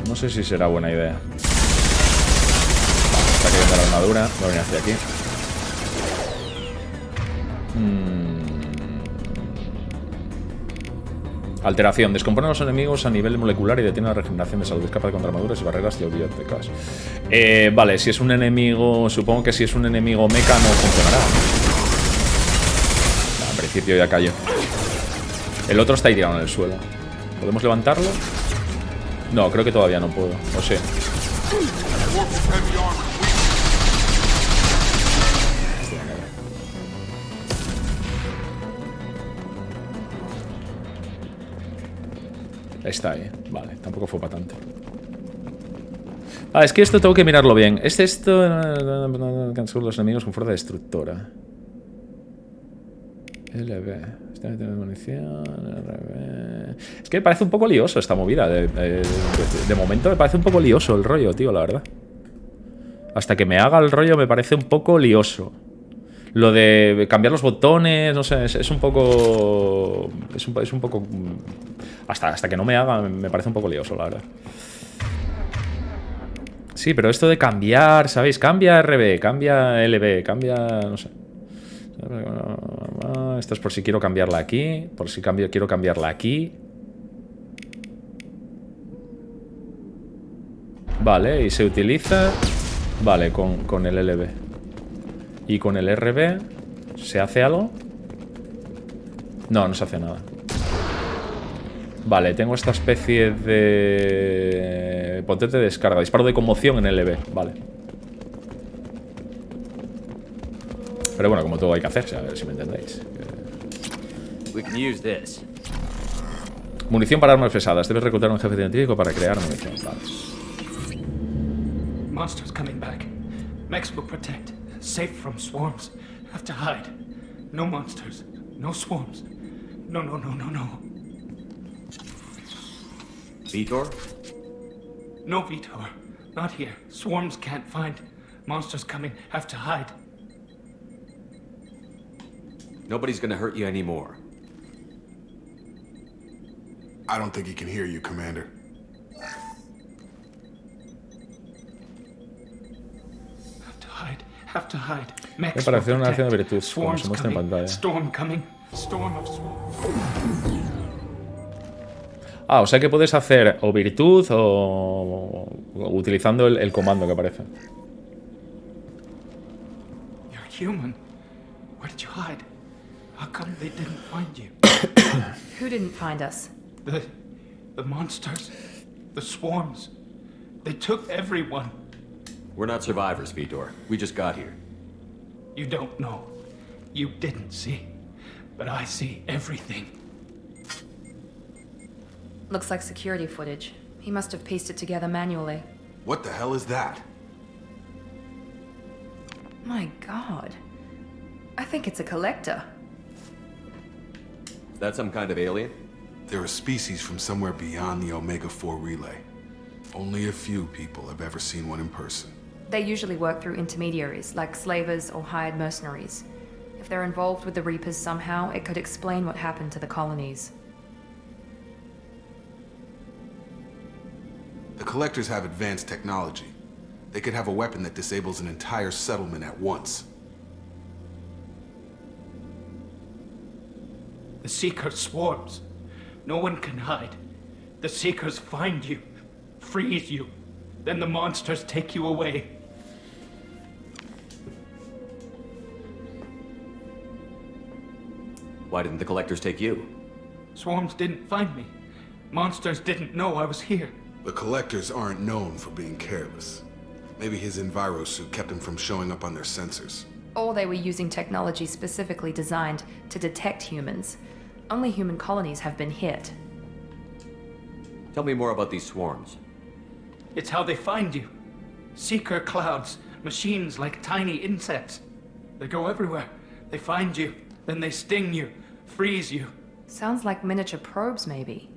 No sé si será buena idea. Vale, está cayendo la armadura. Voy a venir hacia aquí. Alteración. Descompone a los enemigos a nivel molecular y detiene la regeneración de salud. Es capaz de contra armaduras y barreras y bibliotecas. Vale, si es un enemigo... Supongo que si es un enemigo mecha no funcionará. En principio ya cayó. El otro está ahí tirado en el suelo. ¿Podemos levantarlo? No, creo que todavía no puedo. O sea. Está ahí. Vale, tampoco fue para tanto. Ah, es que esto tengo que mirarlo bien. ¿Es esto? Cancela los enemigos con fuerza destructora. LB. Munición, RB. Es que me parece un poco lioso esta movida. De momento me parece un poco lioso el rollo, tío, la verdad. Hasta que me haga el rollo me parece un poco lioso. Lo de cambiar los botones, no sé, es un poco... Es un poco... Hasta que no me haga me parece un poco lioso, la verdad. Sí, pero esto de cambiar, ¿sabéis? Cambia RB, cambia LB, cambia... no sé. Esto es por si quiero cambiarla aquí. Por si quiero cambiarla aquí. Vale, y se utiliza... Vale, con el LB. Y con el RB... ¿Se hace algo? No, no se hace nada. Vale, tengo esta especie de... potente descarga. Disparo de conmoción en LB. Vale. Pero bueno, como todo hay que hacerse, a ver si me entendéis. Munición para armas pesadas. Debes reclutar a un jefe científico para crear munición. Vale. Monsters coming back. Mechs will protect. Safe from swarms. Have to hide. No monsters. No swarms. No, no, no, no, no. Vitor? No, Vitor. Not here. Swarms can't find. Monsters coming. Have to hide. Nobody's gonna hurt you anymore. I don't think he can hear you, Commander. Have to hide. Have to hide. Mechs Me parece will una acción de protect. virtud, como se muestra en pantalla. Storm coming. Storm of swarms. Ah, o sea que puedes hacer o virtud o utilizando el comando que aparece. You're human. Where did you hide? How come they didn't find you? Who didn't find us? The monsters. The swarms. They took everyone. We're not survivors, Vitor. We just got here. You don't know. You didn't see. But I see everything. Looks like security footage. He must have pieced it together manually. What the hell is that? My God. I think it's a collector. Is that some kind of alien? They're a species from somewhere beyond the Omega-4 relay. Only a few people have ever seen one in person. They usually work through intermediaries, like slavers or hired mercenaries. If they're involved with the Reapers somehow, it could explain what happened to the colonies. The Collectors have advanced technology. They could have a weapon that disables an entire settlement at once. The Seeker swarms. No one can hide. The Seekers find you, freeze you. Then the monsters take you away. Why didn't the Collectors take you? Swarms didn't find me. Monsters didn't know I was here. The Collectors aren't known for being careless. Maybe his Enviro suit kept him from showing up on their sensors. Or they were using technology specifically designed to detect humans. Only human colonies have been hit. Tell me more about these swarms. It's how they find you. Seeker clouds, machines like tiny insects. They go everywhere. They find you, then they sting you, freeze you. Sounds like miniature probes, maybe.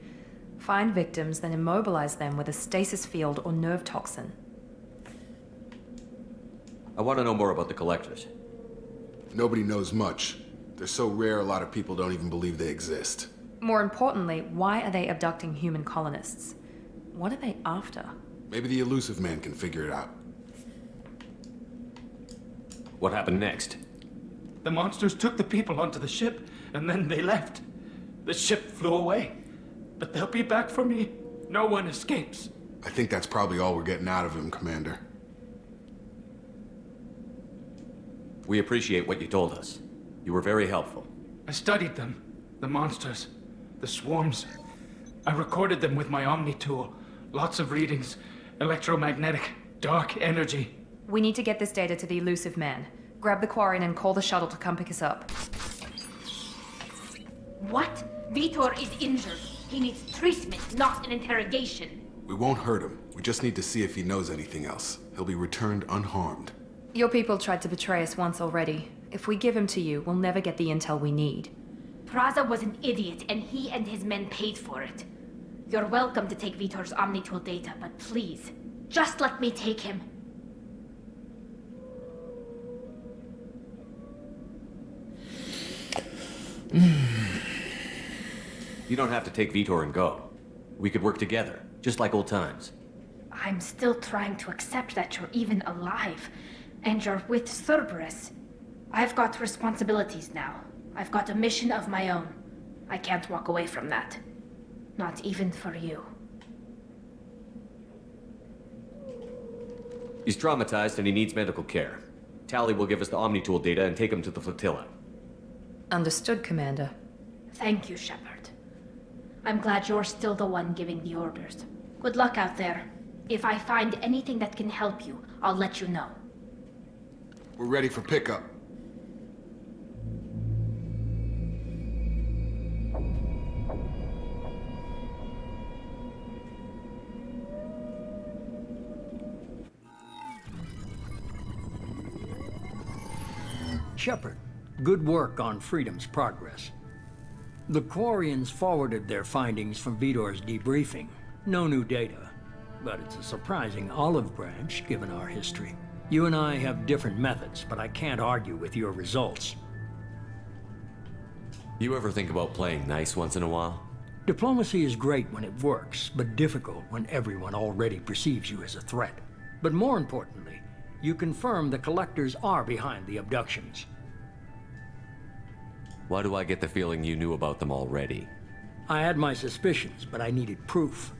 Find victims, then immobilize them with a stasis field or nerve toxin. I want to know more about the Collectors. Nobody knows much. They're so rare, a lot of people don't even believe they exist. More importantly, why are they abducting human colonists? What are they after? Maybe the Elusive Man can figure it out. What happened next? The monsters took the people onto the ship, and then they left. The ship flew away. But they'll be back for me. No one escapes. I think that's probably all we're getting out of him, Commander. We appreciate what you told us. You were very helpful. I studied them. The monsters. The swarms. I recorded them with my Omni tool. Lots of readings. Electromagnetic. Dark energy. We need to get this data to the Elusive Man. Grab the Quarian and call the shuttle to come pick us up. What? Vitor is injured. He needs treatment, not an interrogation. We won't hurt him. We just need to see if he knows anything else. He'll be returned unharmed. Your people tried to betray us once already. If we give him to you, we'll never get the intel we need. Praza was an idiot, and he and his men paid for it. You're welcome to take Vitor's Omnitool data, but please, just let me take him. You don't have to take Vitor and go. We could work together, just like old times. I'm still trying to accept that you're even alive, and you're with Cerberus. I've got responsibilities now. I've got a mission of my own. I can't walk away from that. Not even for you. He's traumatized and he needs medical care. Tali will give us the Omnitool data and take him to the flotilla. Understood, Commander. Thank you, Shepard. I'm glad you're still the one giving the orders. Good luck out there. If I find anything that can help you, I'll let you know. We're ready for pickup. Shepard, good work on Freedom's progress. The Quarians forwarded their findings from Vitor's debriefing. No new data, but it's a surprising olive branch given our history. You and I have different methods, but I can't argue with your results. You ever think about playing nice once in a while? Diplomacy is great when it works, but difficult when everyone already perceives you as a threat. But more importantly, you confirm the Collectors are behind the abductions. Why do I get the feeling you knew about them already? I had my suspicions, but I needed proof.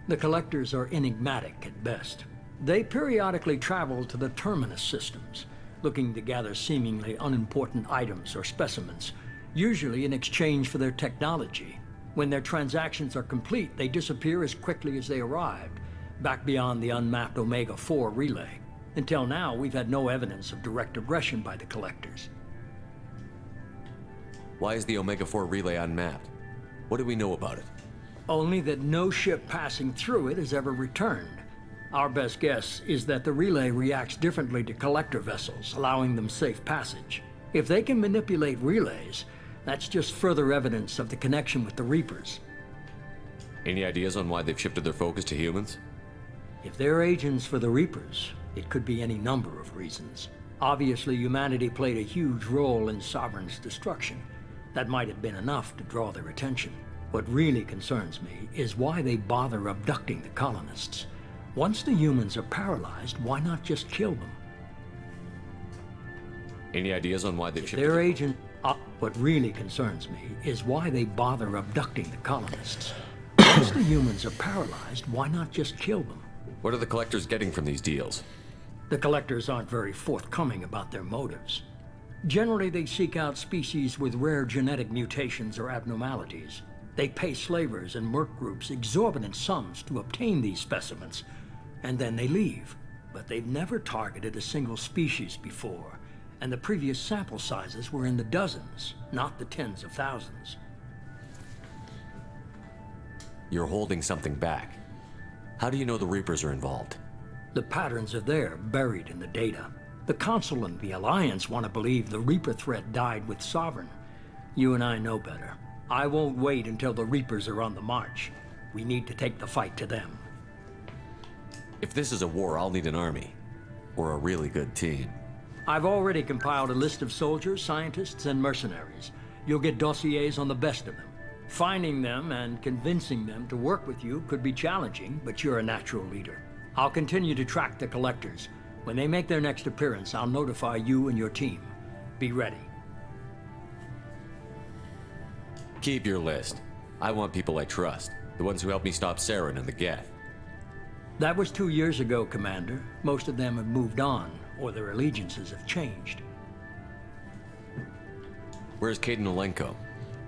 The Collectors are enigmatic at best. They periodically travel to the Terminus systems, looking to gather seemingly unimportant items or specimens, usually in exchange for their technology. When their transactions are complete, they disappear as quickly as they arrived, back beyond the unmapped Omega-4 relay. Until now, we've had no evidence of direct aggression by the Collectors. Why is the Omega-4 relay unmapped? What do we know about it? Only that no ship passing through it has ever returned. Our best guess is that the relay reacts differently to Collector vessels, allowing them safe passage. If they can manipulate relays, that's just further evidence of the connection with the Reapers. Any ideas on why they've shifted their focus to humans? If they're agents for the Reapers, it could be any number of reasons. Obviously, humanity played a huge role in Sovereign's destruction. That might have been enough to draw their attention. What really concerns me is why they bother abducting the colonists. Once the humans are paralyzed, why not just kill them? Any ideas on why they've shifted their agent? What really concerns me is why they bother abducting the colonists. Once the humans are paralyzed, why not just kill them? What are the Collectors getting from these deals? The Collectors aren't very forthcoming about their motives. Generally, they seek out species with rare genetic mutations or abnormalities. They pay slavers and merc groups exorbitant sums to obtain these specimens, and then they leave. But they've never targeted a single species before, and the previous sample sizes were in the dozens, not the tens of thousands. You're holding something back. How do you know the Reapers are involved? The patterns are there, buried in the data. The Council and the Alliance want to believe the Reaper threat died with Sovereign. You and I know better. I won't wait until the Reapers are on the march. We need to take the fight to them. If this is a war, I'll need an army. Or a really good team. I've already compiled a list of soldiers, scientists, and mercenaries. You'll get dossiers on the best of them. Finding them and convincing them to work with you could be challenging, but you're a natural leader. I'll continue to track the Collectors. When they make their next appearance, I'll notify you and your team. Be ready. Keep your list. I want people I trust. The ones who helped me stop Saren and the Geth. That was 2 years ago, Commander. Most of them have moved on, or their allegiances have changed. Where's Kaidan Alenko?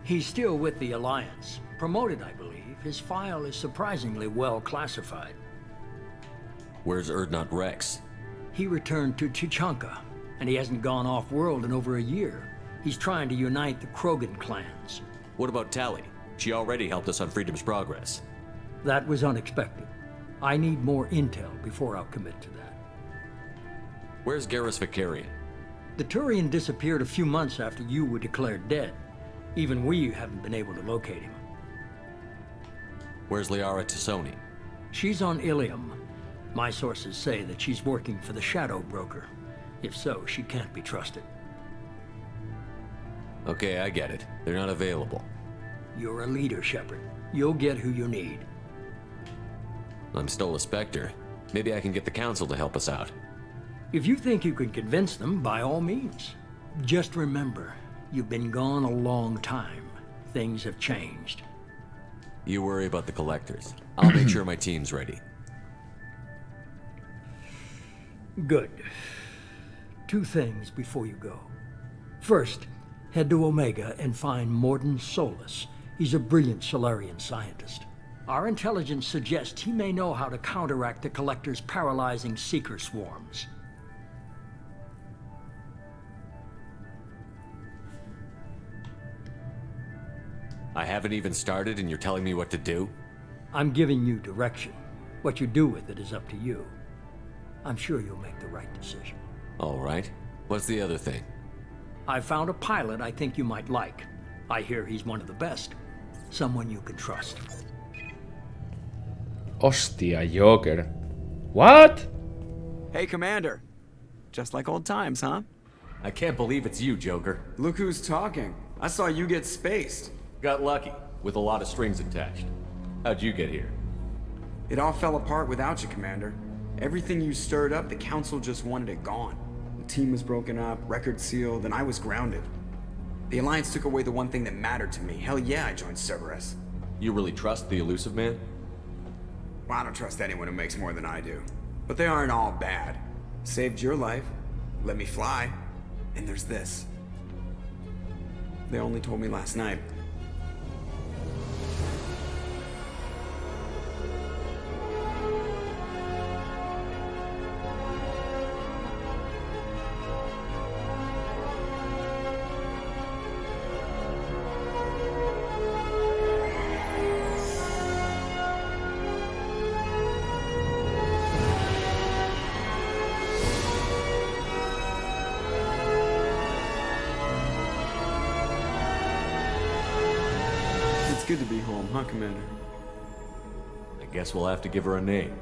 He's still with the Alliance. Promoted, I believe. His file is surprisingly well classified. Where's Urdnot Rex? He returned to Tuchanka, and he hasn't gone off-world in over a year. He's trying to unite the Krogan clans. What about Tali? She already helped us on Freedom's Progress. That was unexpected. I need more intel before I'll commit to that. Where's Garrus Vakarian? The Turian disappeared a few months after you were declared dead. Even we haven't been able to locate him. Where's Liara T'Soni? She's on Ilium. My sources say that she's working for the Shadow Broker. If so, she can't be trusted. Okay, I get it. They're not available. You're a leader, Shepard. You'll get who you need. I'm still a Spectre. Maybe I can get the Council to help us out. If you think you can convince them, by all means. Just remember, you've been gone a long time. Things have changed. You worry about the Collectors. I'll make sure my team's ready. Good. 2 things before you go. First, head to Omega and find Mordin Solus. He's a brilliant Solarian scientist. Our intelligence suggests he may know how to counteract the Collector's paralyzing Seeker swarms. I haven't even started and you're telling me what to do? I'm giving you direction. What you do with it is up to you. I'm sure you'll make the right decision. All right. What's the other thing? I found a pilot I think you might like. I hear he's one of the best. Someone you can trust. Hostia, Joker. What? Hey, Commander. Just like old times, huh? I can't believe it's you, Joker. Look who's talking. I saw you get spaced. Got lucky, with a lot of strings attached. How'd you get here? It all fell apart without you, Commander. Everything you stirred up, the Council just wanted it gone. The team was broken up, record sealed, and I was grounded. The Alliance took away the one thing that mattered to me. Hell yeah, I joined Cerberus. You really trust the Illusive Man? Well, I don't trust anyone who makes more than I do. But they aren't all bad. Saved your life, let me fly, and there's this. They only told me last night. It's good to be home, huh, Commander? I guess we'll have to give her a name.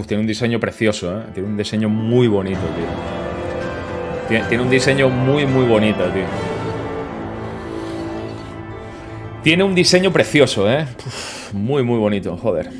Tiene un diseño precioso, ¿eh? Tiene un diseño muy bonito, tío. Tiene un diseño muy bonito, tío. Tiene un diseño precioso, ¿eh? Uf, muy bonito, joder.